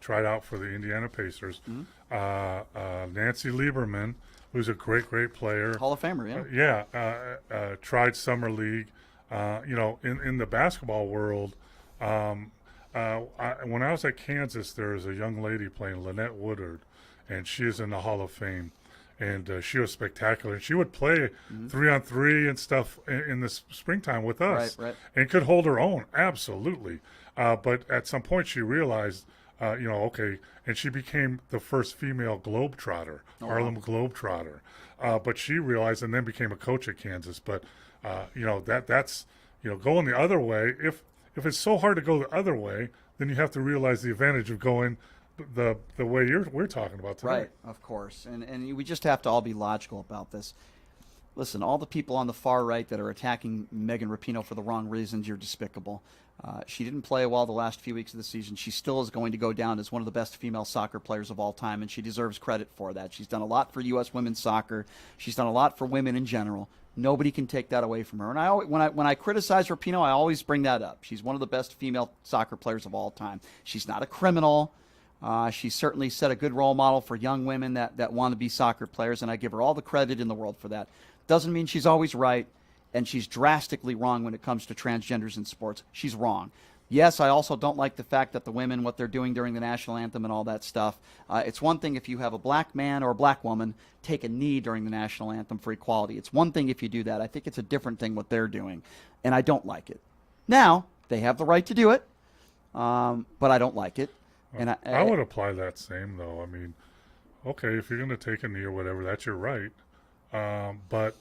tried out for the Indiana Pacers. Nancy Lieberman, who's a great player, Hall of Famer, yeah. Tried summer league. You know, in the basketball world, when I was at Kansas, there was a young lady playing, Lynette Woodard, and she is in the Hall of Fame. And she was spectacular. And she would play 3-on-3 and stuff in the springtime with us, right. And could hold her own, absolutely. But at some point, she realized, you know, okay, and she became the first female globetrotter, Harlem Globetrotter. But she realized, and then became a coach at Kansas. But you know, that's you know, going the other way. If it's so hard to go the other way, then you have to realize the advantage of going the way we're talking about today. Right, of course. And we just have to all be logical about this. Listen, all the people on the far right that are attacking Megan Rapinoe for the wrong reasons, you're despicable. She didn't play well the last few weeks of the season. She still is going to go down as one of the best female soccer players of all time, and she deserves credit for that. She's done a lot for U.S. women's soccer. She's done a lot for women in general. Nobody can take that away from her. And when I criticize Rapinoe, I always bring that up. She's one of the best female soccer players of all time. She's not a criminal. She certainly set a good role model for young women that want to be soccer players, and I give her all the credit in the world for that. Doesn't mean she's always right, and she's drastically wrong when it comes to transgenders in sports. She's wrong. Yes, I also don't like the fact that the women, what they're doing during the national anthem and all that stuff. It's one thing if you have a black man or a black woman take a knee during the national anthem for equality. It's one thing if you do that. I think it's a different thing what they're doing, and I don't like it. Now, they have the right to do it, but I don't like it. And I would apply that same, though. I mean, okay, if you're going to take a knee or whatever, that's your right. But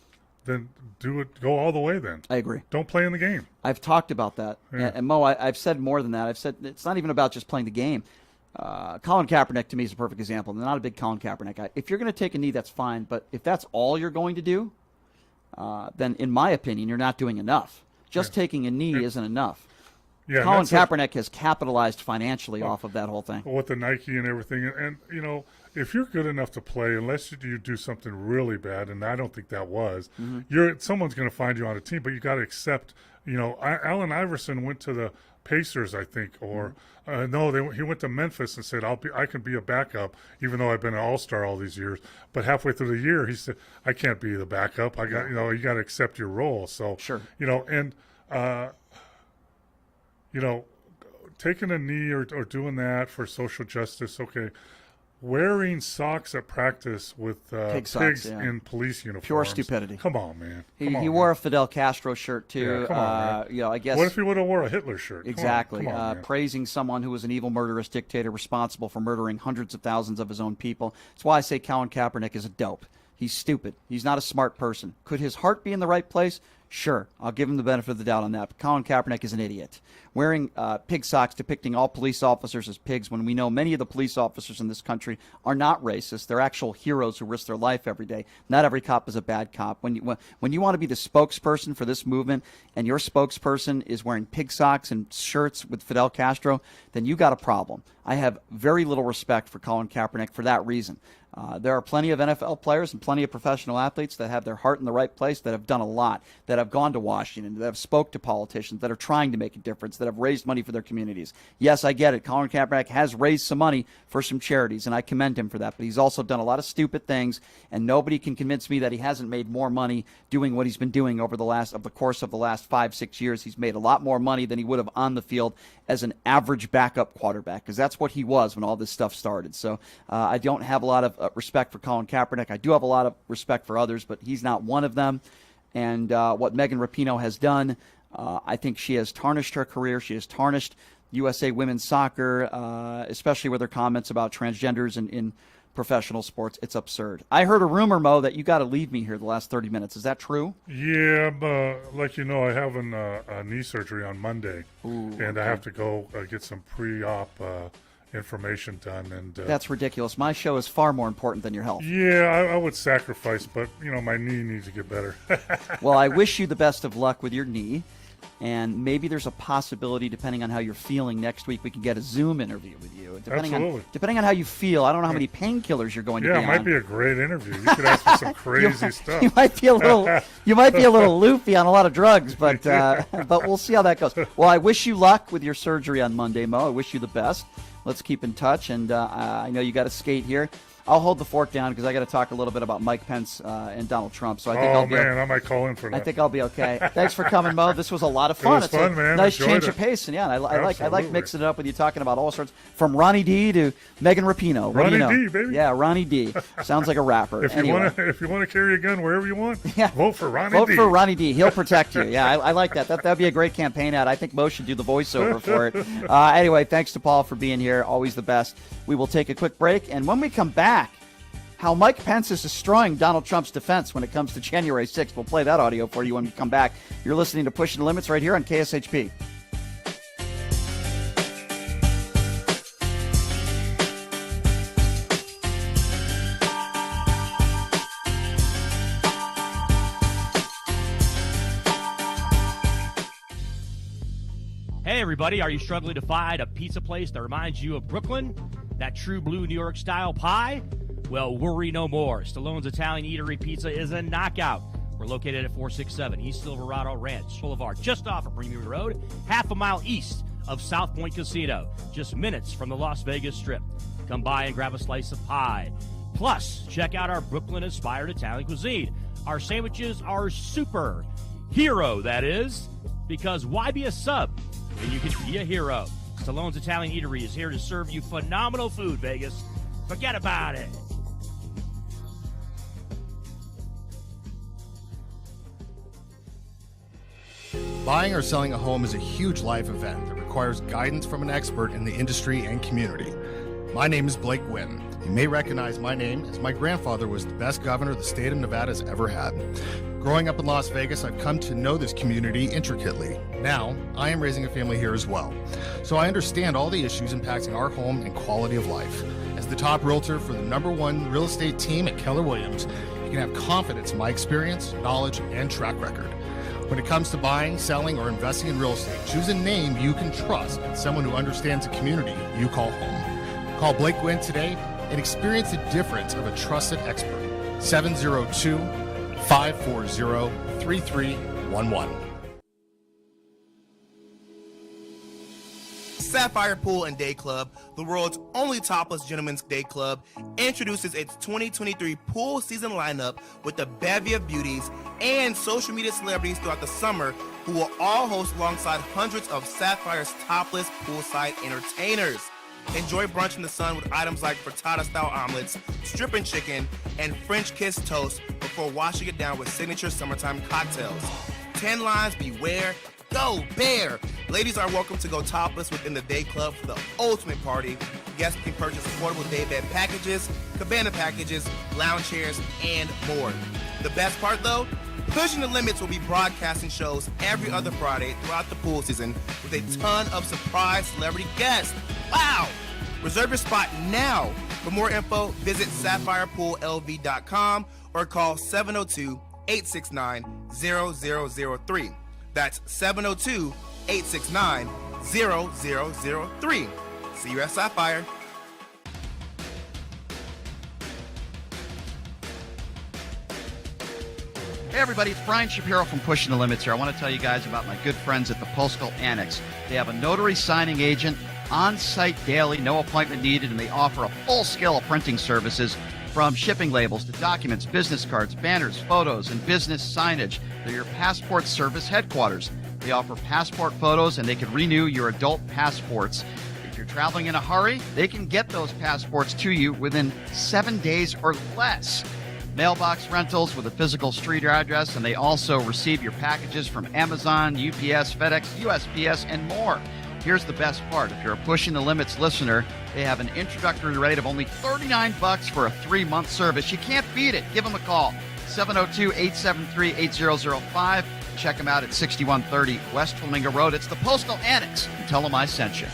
then do it. Go all the way then. I agree. Don't play in the game. I've talked about that. Yeah. And Mo, I've said more than that. I've said it's not even about just playing the game. Colin Kaepernick, to me, is a perfect example. I'm not a big Colin Kaepernick guy. If you're going to take a knee, that's fine. But if that's all you're going to do, then in my opinion, you're not doing enough. Just taking a knee isn't enough. Yeah, Colin Kaepernick has capitalized financially off of that whole thing. With the Nike and everything. And, you know, if you're good enough to play, unless you do something really bad, and I don't think that was, someone's going to find you on a team, but you got to accept, you know, Allen Iverson went to the Pacers, I think, or he went to Memphis and said, I can be a backup, even though I've been an all-star all these years. But halfway through the year, he said, I can't be the backup. You got to accept your role. So, sure. You know, and, you know, taking a knee or doing that for social justice, okay. Wearing socks at practice with pigs in police uniforms. Pure stupidity. Come on, man. He wore a Fidel Castro shirt, too. Yeah, come on, man. You know, I guess. What if he would have wore a Hitler shirt? Exactly. Come on, praising someone who was an evil, murderous dictator responsible for murdering hundreds of thousands of his own people. That's why I say Colin Kaepernick is a dope. He's stupid. He's not a smart person. Could his heart be in the right place? Sure, I'll give him the benefit of the doubt on that. But Colin Kaepernick is an idiot. Wearing pig socks depicting all police officers as pigs when we know many of the police officers in this country are not racist. They're actual heroes who risk their life every day. Not every cop is a bad cop. When you want to be the spokesperson for this movement and your spokesperson is wearing pig socks and shirts with Fidel Castro, then you got a problem. I have very little respect for Colin Kaepernick for that reason. There are plenty of NFL players and plenty of professional athletes that have their heart in the right place, that have done a lot, that have gone to Washington, that have spoke to politicians, that are trying to make a difference, that have raised money for their communities. Yes, I get it. Colin Kaepernick has raised some money for some charities, and I commend him for that. But he's also done a lot of stupid things, and nobody can convince me that he hasn't made more money doing what he's been doing over the course of the last 5-6 years. He's made a lot more money than he would have on the field as an average backup quarterback, because that's what he was when all this stuff started. So I don't have a lot of respect for Colin Kaepernick. I do have a lot of respect for others, but he's not one of them. And what Megan Rapinoe has done, I think she has tarnished her career. She has tarnished USA women's soccer, especially with her comments about transgenders in professional sports. It's absurd. I heard a rumor, Mo, that you got to leave me here the last 30 minutes. Is that true? Yeah, like you know, I have a knee surgery on Monday, and I have to go get some pre-op information done. And that's ridiculous. My show is far more important than your health. Yeah, I would sacrifice, but my knee needs to get better. Well, I wish you the best of luck with your knee. And maybe there's a possibility, depending on how you're feeling, next week we can get a Zoom interview with you. Depending on how you feel. I don't know how many painkillers you're going to be on. Yeah, it might be a great interview. You could ask me some crazy stuff. You might be a little loopy on a lot of drugs, but we'll see how that goes. Well, I wish you luck with your surgery on Monday, Mo. I wish you the best. Let's keep in touch, and I know you got to skate here. I'll hold the fork down because I got to talk a little bit about Mike Pence and Donald Trump. So I think I might call in for that. I think I'll be okay. Thanks for coming, Mo. This was a lot of fun. It was fun, man. Nice change of pace, and I like mixing it up with you, talking about all sorts, from Ronnie D to Megan Rapinoe. Ronnie D, baby. Yeah, Ronnie D. Sounds like a rapper. If you want to carry a gun wherever you want, vote for Ronnie D. Vote for Ronnie D. He'll protect you. Yeah, I like that. That'd be a great campaign ad. I think Mo should do the voiceover for it. Anyway, thanks to Paul for being here. Always the best. We will take a quick break, and when we come back, how Mike Pence is destroying Donald Trump's defense when it comes to January 6th. We'll play that audio for you when we come back. You're listening to Pushing the Limits right here on KSHP. Hey, everybody, are you struggling to find a pizza place that reminds you of Brooklyn? That true blue New York style pie? Well, worry no more. Stallone's Italian Eatery Pizza is a knockout. We're located at 467 East Silverado Ranch Boulevard, just off of Premier Road, half a mile east of South Point Casino, just minutes from the Las Vegas Strip. Come by and grab a slice of pie. Plus, check out our Brooklyn-inspired Italian cuisine. Our sandwiches are super. Hero, that is. Because why be a sub when you can be a hero? Stallone's Italian Eatery is here to serve you phenomenal food, Vegas. Forget about it. Buying or selling a home is a huge life event that requires guidance from an expert in the industry and community. My name is Blake Wynn. You may recognize my name as my grandfather was the best governor the state of Nevada has ever had. Growing up in Las Vegas, I've come to know this community intricately. Now, I am raising a family here as well, so I understand all the issues impacting our home and quality of life. As the top realtor for the #1 real estate team at Keller Williams, you can have confidence in my experience, knowledge, and track record. When it comes to buying, selling, or investing in real estate, choose a name you can trust and someone who understands the community you call home. Call Blake Wynn today and experience the difference of a trusted expert. 702-540-3311. Sapphire Pool and Day Club, the world's only topless gentlemen's day club, introduces its 2023 pool season lineup with a bevy of beauties and social media celebrities throughout the summer who will all host alongside hundreds of Sapphire's topless poolside entertainers. Enjoy brunch in the sun with items like frittata-style omelets, stripping chicken, and French kiss toast before washing it down with signature summertime cocktails. 10 lines beware. Go Bear! Ladies are welcome to go topless within the day club for the ultimate party. Guests can purchase affordable day bed packages, cabana packages, lounge chairs, and more. The best part though? Pushing the Limits will be broadcasting shows every other Friday throughout the pool season with a ton of surprise celebrity guests. Wow! Reserve your spot now. For more info, visit sapphirepoolLV.com or call 702-869-0003. That's 702-869-0003. See you at Sapphire. Hey everybody, it's Brian Shapiro from Pushing the Limits here. I want to tell you guys about my good friends at the Postal Annex. They have a notary signing agent on-site daily, no appointment needed, and they offer a full scale of printing services from shipping labels to documents, business cards, banners, photos, and business signage. They're your passport service headquarters. They offer passport photos, and they can renew your adult passports. If you're traveling in a hurry, they can get those passports to you within 7 days or less. Mailbox rentals with a physical street address, and they also receive your packages from Amazon, UPS, FedEx, USPS, and more. Here's the best part. If you're a Pushing the Limits listener, they have an introductory rate of only $39 for a 3-month service. You can't beat it. Give them a call, 702-873-8005. Check them out at 6130 West Flamingo Road. It's the Postal Annex. Tell them I sent you.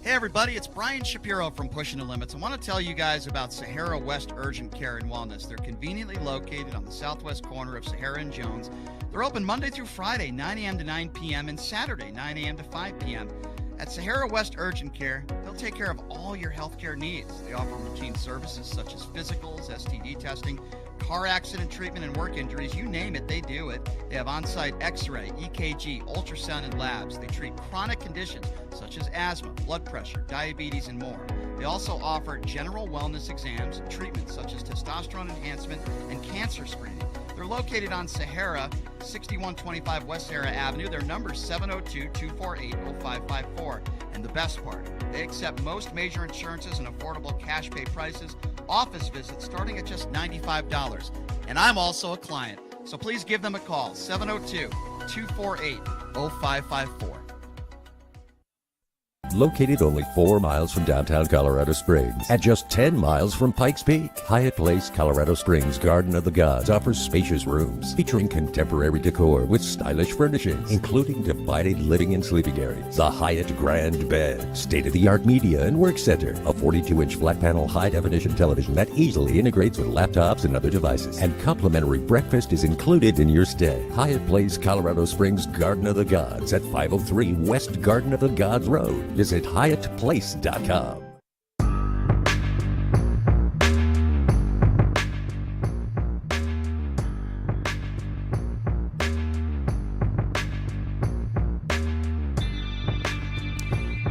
Hey everybody, it's Brian Shapiro from Pushing the Limits. I want to tell you guys about Sahara West Urgent Care and Wellness. They're conveniently located on the southwest corner of Sahara and Jones. They're open Monday through Friday, 9 a.m. to 9 p.m. and Saturday, 9 a.m. to 5 p.m. At Sahara West Urgent Care, they'll take care of all your healthcare needs. They offer routine services such as physicals, STD testing, car accident treatment, and work injuries. You name it, they do it. They have on-site x-ray, EKG, ultrasound, and labs. They treat chronic conditions such as asthma, blood pressure, diabetes, and more. They also offer general wellness exams, treatments such as testosterone enhancement, and cancer screening. They're located on Sahara, 6125 West Sahara Avenue. Their number is 702-248-0554. And the best part, they accept most major insurances and affordable cash pay prices, office visits starting at just $95. And I'm also a client, so please give them a call, 702-248-0554. Located only 4 miles from downtown Colorado Springs and just 10 miles from Pikes Peak, Hyatt Place Colorado Springs Garden of the Gods offers spacious rooms featuring contemporary decor with stylish furnishings, including divided living and sleeping areas, the Hyatt Grand Bed, state-of-the-art media and work center, a 42-inch flat-panel high-definition television that easily integrates with laptops and other devices, and complimentary breakfast is included in your stay. Hyatt Place Colorado Springs Garden of the Gods at 503 West Garden of the Gods Road. Visit HyattPlace.com.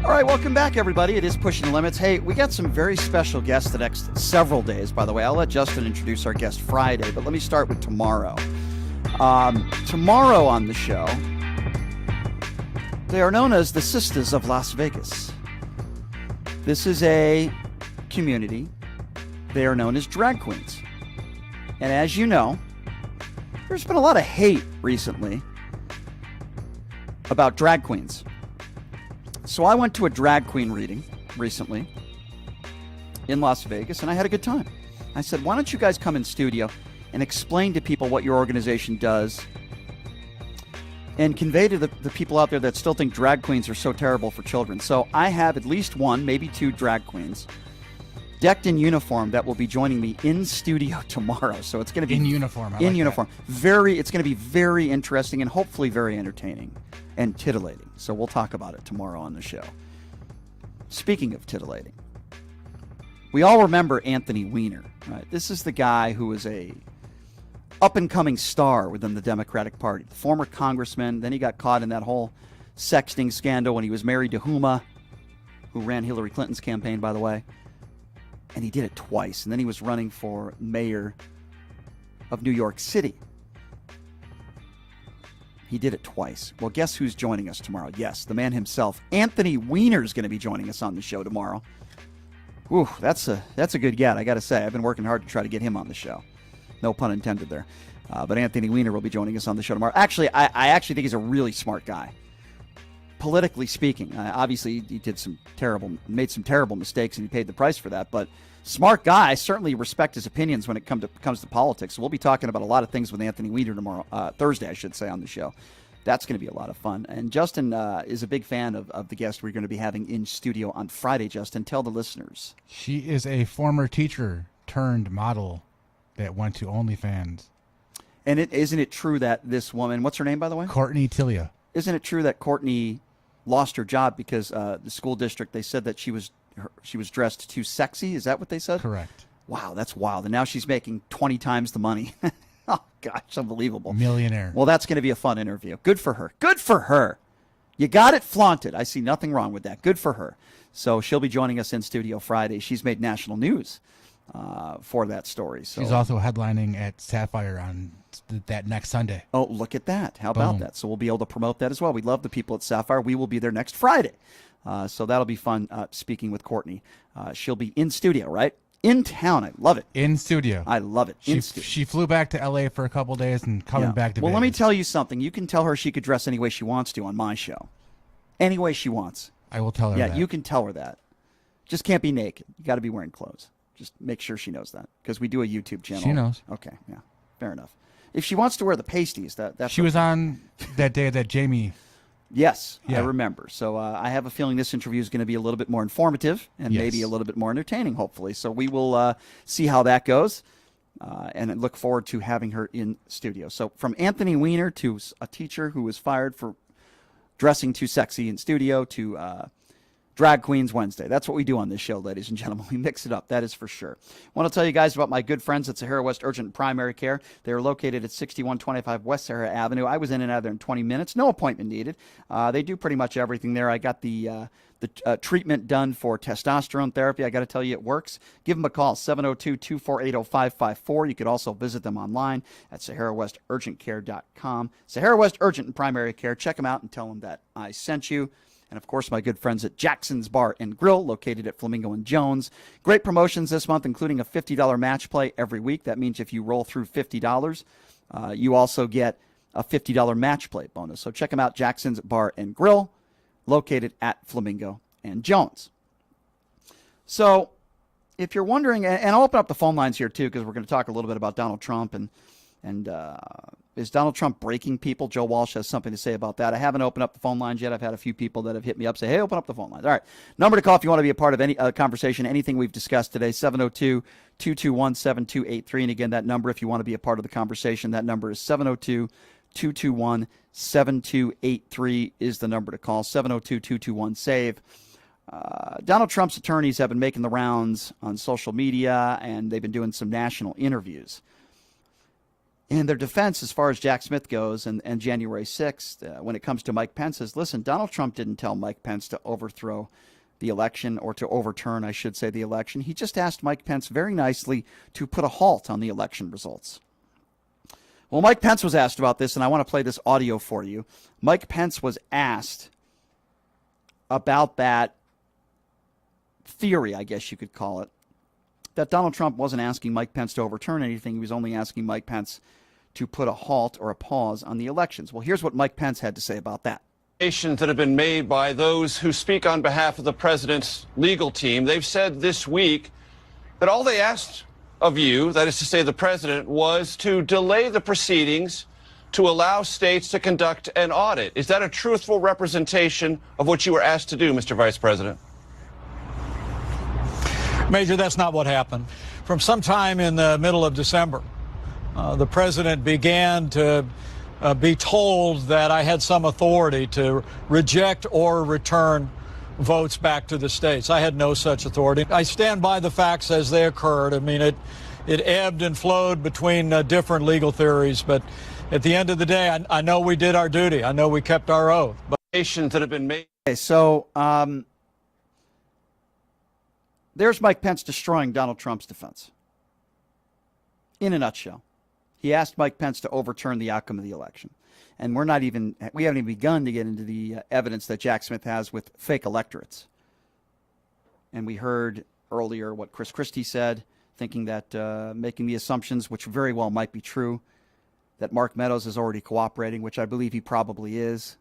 All right, welcome back, everybody. It is Pushing the Limits. Hey, we got some very special guests the next several days, by the way. I'll let Justin introduce our guest Friday, but let me start with tomorrow. Tomorrow on the show, they are known as the Sisters of Las Vegas. This is a community. They are known as drag queens. And as you know, there's been a lot of hate recently about drag queens. So I went to a drag queen reading recently in Las Vegas, and I had a good time. I said, why don't you guys come in studio and explain to people what your organization does and convey to the people out there that still think drag queens are so terrible for children. So I have at least one, maybe two drag queens decked in uniform that will be joining me in studio tomorrow. So it's going to be in uniform. It's going to be very interesting and hopefully very entertaining and titillating. So we'll talk about it tomorrow on the show. Speaking of titillating, we all remember Anthony Weiner, right? This is the guy who was a up-and-coming star within the Democratic Party. The former congressman, then he got caught in that whole sexting scandal when he was married to Huma, who ran Hillary Clinton's campaign, by the way. And he did it twice. And then he was running for mayor of New York City. He did it twice. Well, guess who's joining us tomorrow? Yes, the man himself. Anthony Weiner is going to be joining us on the show tomorrow. Whew, that's a good get, I got to say. I've been working hard to try to get him on the show. No pun intended there. But Anthony Weiner will be joining us on the show tomorrow. Actually, I actually think he's a really smart guy. Politically speaking, obviously he made some terrible mistakes, and he paid the price for that. But smart guy. I certainly respect his opinions when it comes to politics. So we'll be talking about a lot of things with Anthony Weiner tomorrow, Thursday, I should say, on the show. That's going to be a lot of fun. And Justin is a big fan of the guest we're going to be having in studio on Friday. Justin, tell the listeners. She is a former teacher turned model that went to OnlyFans. And isn't it true that this woman, what's her name, by the way? Courtney Tilia. Isn't it true that Courtney lost her job because the school district, they said that she was dressed too sexy? Is that what they said? Correct. Wow, that's wild. And now she's making 20 times the money. Oh, gosh, unbelievable. Millionaire. Well, that's going to be a fun interview. Good for her. Good for her. You got it flaunted. I see nothing wrong with that. Good for her. So she'll be joining us in studio Friday. She's made national news for that story. So she's also headlining at Sapphire on that next Sunday. Oh, look at that. How about that? So we'll be able to promote that as well. We love the people at Sapphire. We will be there next Friday. So that'll be fun speaking with Courtney. She'll be in studio, right? In town. I love it. In studio. I love it. She flew back to L.A. for a couple days and coming back to Well, Vegas. let me tell you something. You can tell her she could dress any way she wants to on my show. Any way she wants. I will tell her that. Yeah, you can tell her that. Just can't be naked. You got to be wearing clothes. Just make sure she knows that because we do a YouTube channel. She knows. Okay, yeah, fair enough. If she wants to wear the pasties, that's she was on that day that Jamie. Yes, Yeah. I remember. So I have a feeling this interview is going to be a little bit more informative and maybe a little bit more entertaining, hopefully. So we will see how that goes and I look forward to having her in studio. So from Anthony Weiner to a teacher who was fired for dressing too sexy in studio to Drag Queens Wednesday. That's what we do on this show, ladies and gentlemen. We mix it up, that is for sure. I want to tell you guys about my good friends at Sahara West Urgent Primary Care. They are located at 6125 West Sahara Avenue. I was in and out of there in 20 minutes. No appointment needed. They do pretty much everything there. I got the treatment done for testosterone therapy. I got to tell you, it works. Give them a call, 702-248-0554. You could also visit them online at SaharaWestUrgentCare.com. Sahara West Urgent Primary Care. Check them out and tell them that I sent you. And, of course, my good friends at Jackson's Bar and Grill, located at Flamingo and Jones. Great promotions this month, including a $50 match play every week. That means if you roll through $50, you also get a $50 match play bonus. So check them out, Jackson's Bar and Grill, located at Flamingo and Jones. So if you're wondering, and I'll open up the phone lines here, too, because we're going to talk a little bit about Donald Trump and is Donald Trump breaking people? Joe Walsh has something to say about that. I haven't opened up the phone lines yet. I've had a few people that have hit me up, say, hey, open up the phone lines. All right. Number to call if you want to be a part of any conversation, anything we've discussed today, 702-221-7283. And again, that number, if you want to be a part of the conversation, that number is 702-221-7283 is the number to call, 702-221-SAVE. Donald Trump's attorneys have been making the rounds on social media, and they've been doing some national interviews. And their defense, as far as Jack Smith goes and January 6th, when it comes to Mike Pence, is, listen, Donald Trump didn't tell Mike Pence to overthrow the election, or to overturn, I should say, the election. He just asked Mike Pence very nicely to put a halt on the election results. Well, Mike Pence was asked about this, and I want to play this audio for you. Mike Pence was asked about that theory, I guess you could call it, that Donald Trump wasn't asking Mike Pence to overturn anything. He was only asking Mike Pence to put a halt or a pause on the elections. Well, here's what Mike Pence had to say about that. That have been made by those who speak on behalf of the president's legal team. They've said this week that all they asked of you, that is to say the president, was to delay the proceedings to allow states to conduct an audit. Is that a truthful representation of what you were asked to do, Mr. Vice President? Major, that's not what happened. From sometime in the middle of December, the president began to be told that I had some authority to reject or return votes back to the states. I had no such authority. I stand by the facts as they occurred. I mean, it ebbed and flowed between different legal theories, but at the end of the day, I know we did our duty. I know we kept our oath. But that have been made. Okay, so there's Mike Pence destroying Donald Trump's defense. In a nutshell, he asked Mike Pence to overturn the outcome of the election. And we haven't even begun to get into the evidence that Jack Smith has with fake electorates. And we heard earlier what Chris Christie said, thinking that making the assumptions, which very well might be true, that Mark Meadows is already cooperating, which I believe he probably is.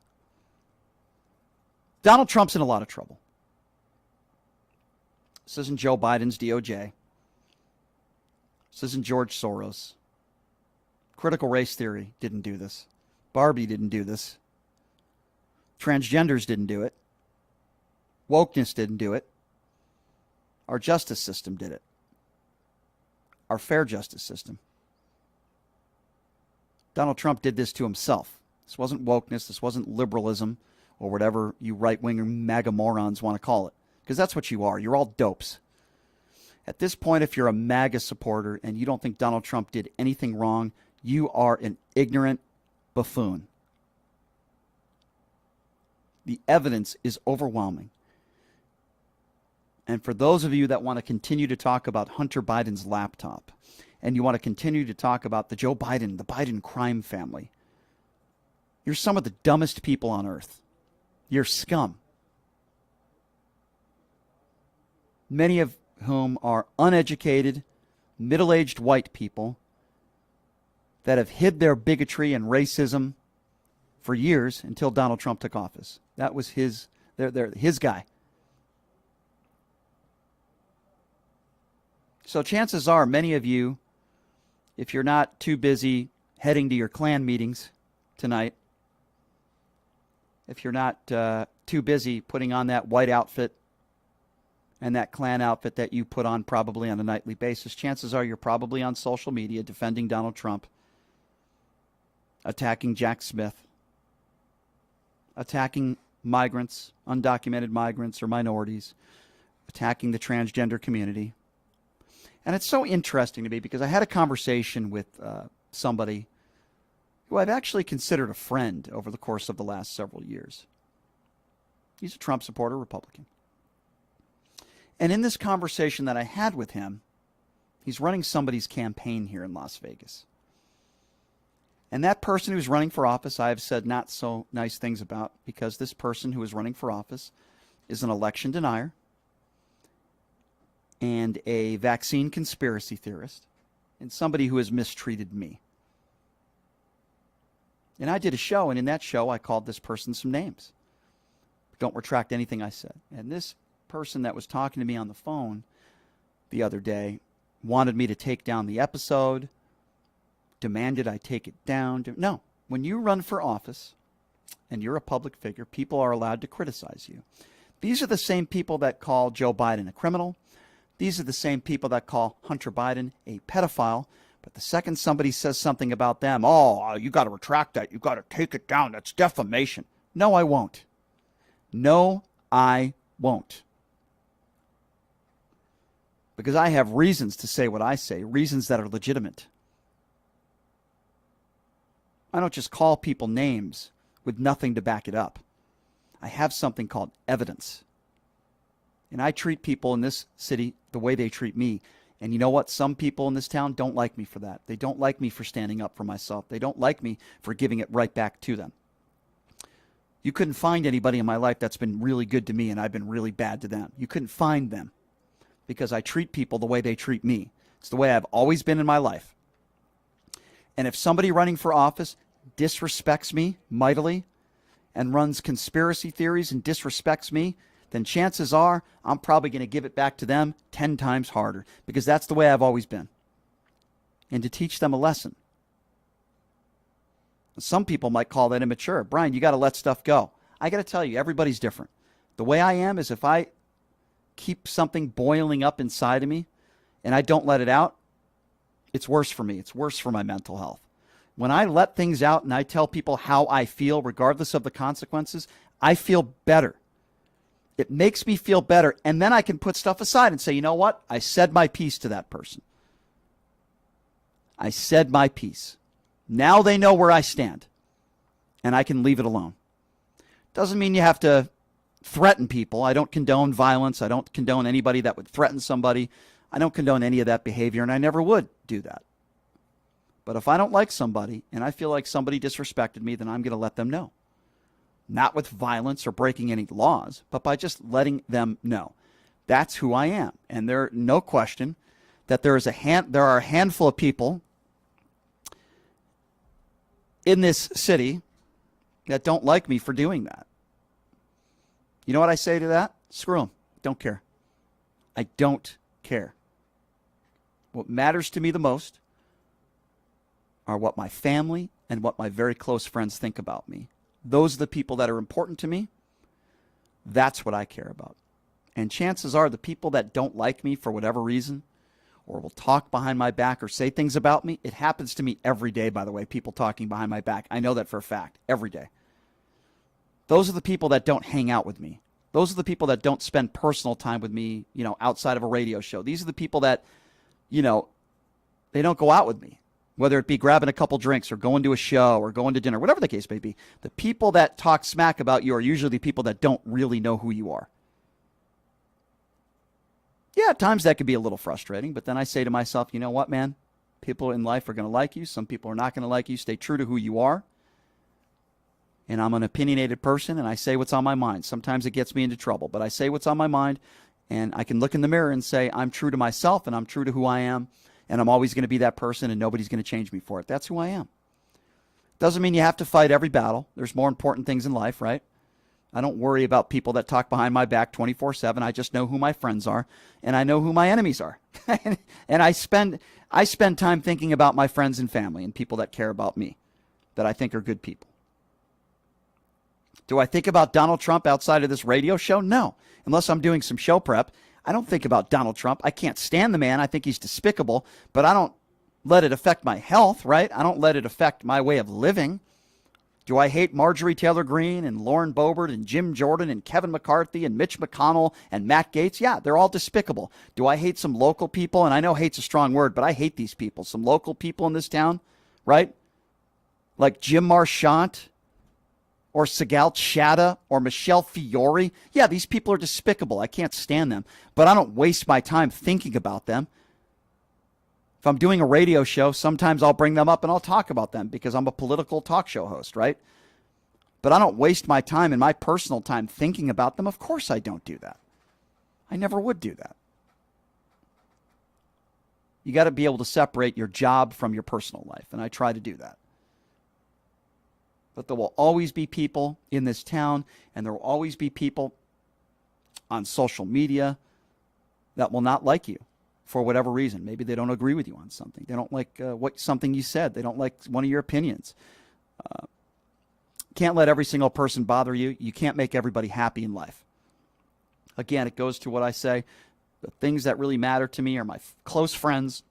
Donald Trump's in a lot of trouble. This isn't Joe Biden's DOJ. This isn't George Soros. Critical race theory didn't do this. Barbie didn't do this. Transgenders didn't do it. Wokeness didn't do it. Our justice system did it. Our fair justice system. Donald Trump did this to himself. This wasn't wokeness. This wasn't liberalism or whatever you right-wing or MAGA morons want to call it. Because that's what you are. You're all dopes. At this point, if you're a MAGA supporter and you don't think Donald Trump did anything wrong, you are an ignorant buffoon. The evidence is overwhelming. And for those of you that want to continue to talk about Hunter Biden's laptop, and you want to continue to talk about the Biden crime family, you're some of the dumbest people on earth. You're scum. Many of whom are uneducated, middle-aged white people that have hid their bigotry and racism for years until Donald Trump took office. That was his guy. So chances are many of you, if you're not too busy heading to your Klan meetings tonight, if you're not too busy putting on that white outfit and that Klan outfit that you put on probably on a nightly basis, chances are you're probably on social media defending Donald Trump, attacking Jack Smith, attacking migrants, undocumented migrants or minorities, attacking the transgender community. And it's so interesting to me because I had a conversation with somebody who I've actually considered a friend over the course of the last several years. He's a Trump supporter, Republican. And in this conversation that I had with him, he's running somebody's campaign here in Las Vegas. And that person who's running for office, I have said not so nice things about, because this person who is running for office is an election denier and a vaccine conspiracy theorist and somebody who has mistreated me. And I did a show, and in that show, I called this person some names. Don't retract anything I said. And this person that was talking to me on the phone the other day wanted me to take down the episode, demanded I take it down. No, when you run for office and you're a public figure, people are allowed to criticize you. These are the same people that call Joe Biden a criminal. These are the same people that call Hunter Biden a pedophile. But the second somebody says something about them, oh, you got to retract that. You got to take it down. That's defamation. No, I won't. No, I won't. Because I have reasons to say what I say, reasons that are legitimate. I don't just call people names with nothing to back it up. I have something called evidence. And I treat people in this city the way they treat me. And you know what? Some people in this town don't like me for that. They don't like me for standing up for myself. They don't like me for giving it right back to them. You couldn't find anybody in my life that's been really good to me and I've been really bad to them. You couldn't find them because I treat people the way they treat me. It's the way I've always been in my life. And if somebody running for office disrespects me mightily and runs conspiracy theories and disrespects me, then chances are I'm probably going to give it back to them 10 times harder, because that's the way I've always been. And to teach them a lesson. Some people might call that immature. Brian, you got to let stuff go. I got to tell you, everybody's different. The way I am is if I keep something boiling up inside of me and I don't let it out, it's worse for me. It's worse for my mental health. When I let things out and I tell people how I feel, regardless of the consequences, I feel better. It makes me feel better. And then I can put stuff aside and say, you know what? I said my piece to that person. I said my piece. Now they know where I stand. And I can leave it alone. Doesn't mean you have to threaten people. I don't condone violence. I don't condone anybody that would threaten somebody. I don't condone any of that behavior, and I never would do that. But if I don't like somebody and I feel like somebody disrespected me, then I'm going to let them know. Not with violence or breaking any laws, but by just letting them know. That's who I am. And there's no question that there are a handful of people in this city that don't like me for doing that. You know what I say to that? Screw them. Don't care. I don't care. What matters to me the most are what my family and what my very close friends think about me. Those are the people that are important to me. That's what I care about. And chances are the people that don't like me for whatever reason, or will talk behind my back or say things about me, it happens to me every day, by the way, people talking behind my back. I know that for a fact, every day. Those are the people that don't hang out with me. Those are the people that don't spend personal time with me, outside of a radio show. These are the people that, they don't go out with me, whether it be grabbing a couple drinks or going to a show or going to dinner, whatever the case may be. The people that talk smack about you are usually the people that don't really know who you are. Yeah, at times that could be a little frustrating, but then I say to myself, you know what, man? People in life are going to like you. Some people are not going to like you. Stay true to who you are. And I'm an opinionated person, and I say what's on my mind. Sometimes it gets me into trouble, but I say what's on my mind, and I can look in the mirror and say, I'm true to myself, and I'm true to who I am, and I'm always going to be that person, and nobody's going to change me for it. That's who I am. Doesn't mean you have to fight every battle. There's more important things in life, right? I don't worry about people that talk behind my back 24/7. I just know who my friends are, and I know who my enemies are. And I spend time thinking about my friends and family and people that care about me, that I think are good people. Do I think about Donald Trump outside of this radio show? No. Unless I'm doing some show prep, I don't think about Donald Trump. I can't stand the man. I think he's despicable, but I don't let it affect my health, right? I don't let it affect my way of living. Do I hate Marjorie Taylor Greene and Lauren Boebert and Jim Jordan and Kevin McCarthy and Mitch McConnell and Matt Gaetz? Yeah, they're all despicable. Do I hate some local people? And I know hate's a strong word, but I hate these people. Some local people in this town, right? Like Jim Marchant or Sigal Chattah or Michelle Fiore. Yeah, these people are despicable. I can't stand them, but I don't waste my time thinking about them. If I'm doing a radio show, sometimes I'll bring them up and I'll talk about them because I'm a political talk show host, right? But I don't waste my time and my personal time thinking about them. Of course I don't do that. I never would do that. You got to be able to separate your job from your personal life, and I try to do that. But there will always be people in this town, and there will always be people on social media that will not like you for whatever reason. Maybe they don't agree with you on something. They don't like something you said. They don't like one of your opinions. Can't let every single person bother you. You can't make everybody happy in life. Again, it goes to what I say. The things that really matter to me are my close friends,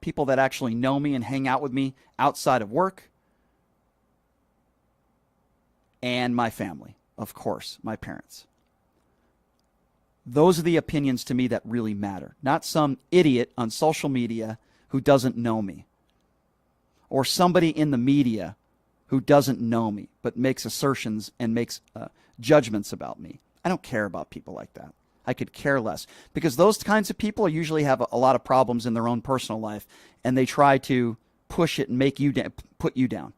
people that actually know me and hang out with me outside of work, and my family, of course, my parents. Those are the opinions to me that really matter, not some idiot on social media who doesn't know me, or somebody in the media who doesn't know me but makes assertions and makes judgments about me. I don't care about people like that. I could care less, because those kinds of people usually have a lot of problems in their own personal life, and they try to push it and make you put you down.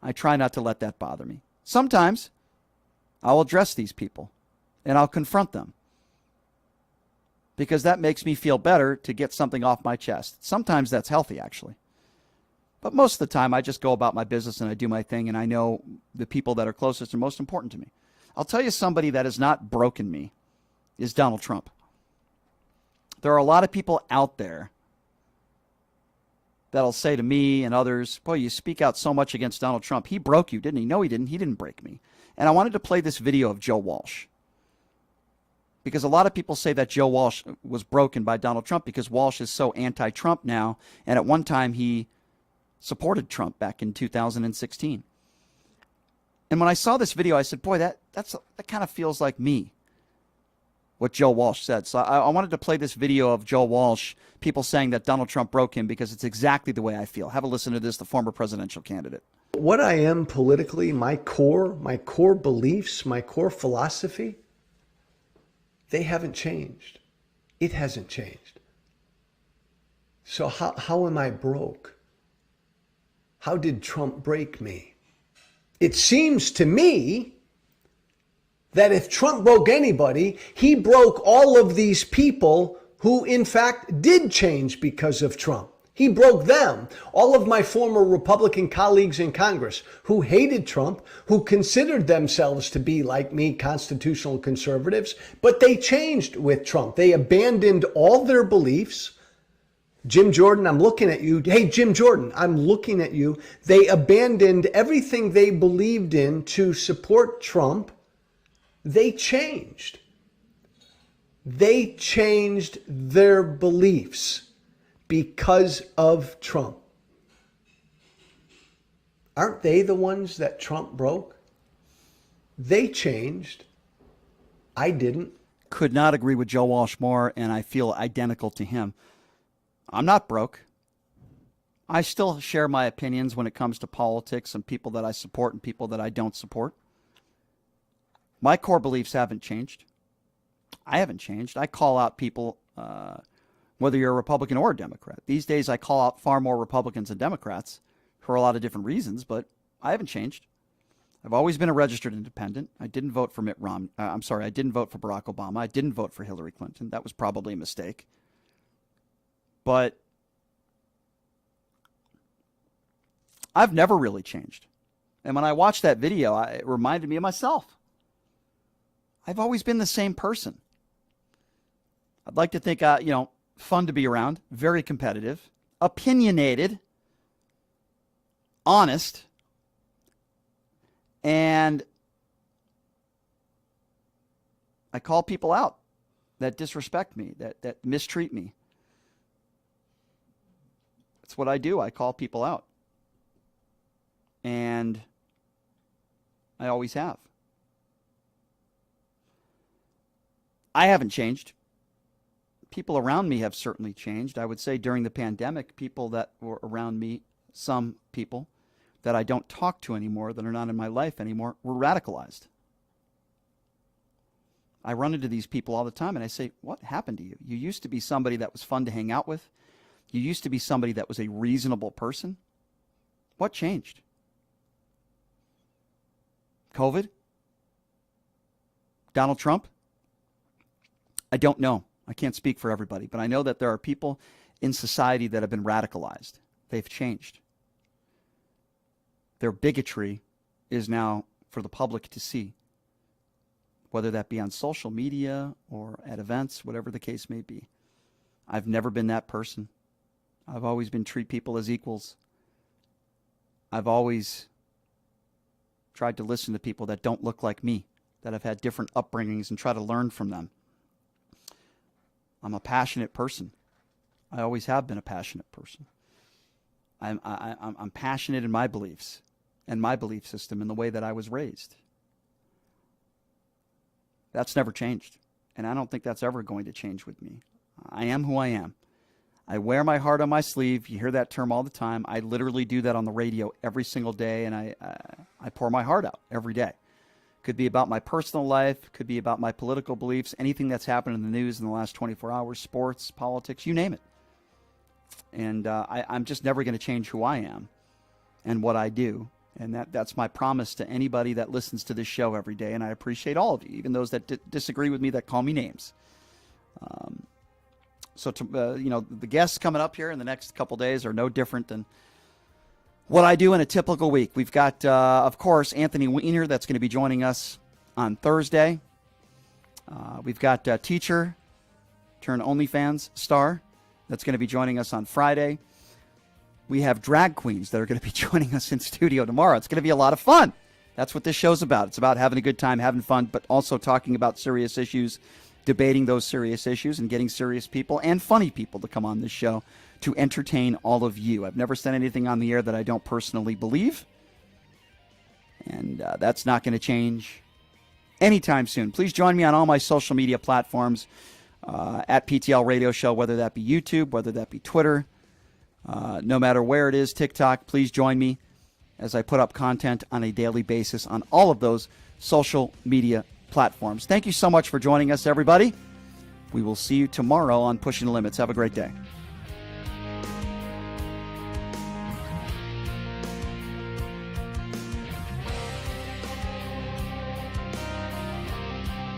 I try not to let that bother me. Sometimes I'll address these people and I'll confront them, because that makes me feel better to get something off my chest. Sometimes that's healthy, actually. But most of the time, I just go about my business and I do my thing, and I know the people that are closest and most important to me. I'll tell you, somebody that has not broken me is Donald Trump. There are a lot of people out there that'll say to me and others, boy, you speak out so much against Donald Trump. He broke you, didn't he? No, he didn't. He didn't break me. And I wanted to play this video of Joe Walsh, because a lot of people say that Joe Walsh was broken by Donald Trump because Walsh is so anti-Trump now, and at one time he supported Trump back in 2016. And when I saw this video, I said, boy, that kind of feels like me, what Joe Walsh said. So I wanted to play this video of Joe Walsh, people saying that Donald Trump broke him, because it's exactly the way I feel. Have a listen to this, the former presidential candidate. What I am politically, my core beliefs, my core philosophy, they haven't changed. It hasn't changed. So how am I broke? How did Trump break me? It seems to me that if Trump broke anybody, he broke all of these people who, in fact, did change because of Trump. He broke them. All of my former Republican colleagues in Congress who hated Trump, who considered themselves to be, like me, constitutional conservatives, but they changed with Trump. They abandoned all their beliefs. Jim Jordan, I'm looking at you. Hey, Jim Jordan, I'm looking at you. They abandoned everything they believed in to support Trump. They changed. They changed their beliefs because of Trump. Aren't they the ones that Trump broke? They changed. I didn't. Could not agree with Joe Walsh more, and I feel identical to him. I'm not broke. I still share my opinions when it comes to politics and people that I support and people that I don't support. My core beliefs haven't changed. I haven't changed. I call out people, whether you're a Republican or a Democrat. These days, I call out far more Republicans than Democrats for a lot of different reasons, but I haven't changed. I've always been a registered independent. I didn't vote for I didn't vote for Barack Obama. I didn't vote for Hillary Clinton. That was probably a mistake. But I've never really changed. And when I watched that video, it reminded me of myself. I've always been the same person. I'd like to think, fun to be around, very competitive, opinionated, honest, and I call people out that disrespect me, that mistreat me. That's what I do. I call people out. And I always have. I haven't changed. People around me have certainly changed. I would say during the pandemic, people that were around me, some people that I don't talk to anymore, that are not in my life anymore, were radicalized. I run into these people all the time and I say, what happened to you? You used to be somebody that was fun to hang out with. You used to be somebody that was a reasonable person. What changed? COVID? Donald Trump? I don't know. I can't speak for everybody, but I know that there are people in society that have been radicalized. They've changed. Their bigotry is now for the public to see, whether that be on social media or at events, whatever the case may be. I've never been that person. I've always been treat people as equals. I've always tried to listen to people that don't look like me, that have had different upbringings, and try to learn from them. I'm a passionate person. I always have been a passionate person. I'm passionate in my beliefs and my belief system and the way that I was raised. That's never changed, and I don't think that's ever going to change with me. I am who I am. I wear my heart on my sleeve. You hear that term all the time. I literally do that on the radio every single day, and I pour my heart out every day. Could be about my personal life, could be about my political beliefs, anything that's happened in the news in the last 24 hours, sports, politics, you name it. And I'm just never going to change who I am and what I do. And that's my promise to anybody that listens to this show every day. And I appreciate all of you, even those that disagree with me, that call me names. The guests coming up here in the next couple days are no different than what I do in a typical week. We've got, of course, Anthony Weiner that's going to be joining us on Thursday. We've got teacher turned OnlyFans star that's going to be joining us on Friday. We have drag queens that are going to be joining us in studio tomorrow. It's going to be a lot of fun. That's what this show's about. It's about having a good time, having fun, but also talking about serious issues, debating those serious issues, and getting serious people and funny people to come on this show to entertain all of you. I've never said anything on the air that I don't personally believe, and that's not going to change anytime soon. Please join me on all my social media platforms at PTL Radio Show, whether that be YouTube, whether that be Twitter, no matter where it is, TikTok. Please join me as I put up content on a daily basis on all of those social media platforms. Thank you so much for joining us, everybody. We will see you tomorrow on Pushing the Limits. Have a great day.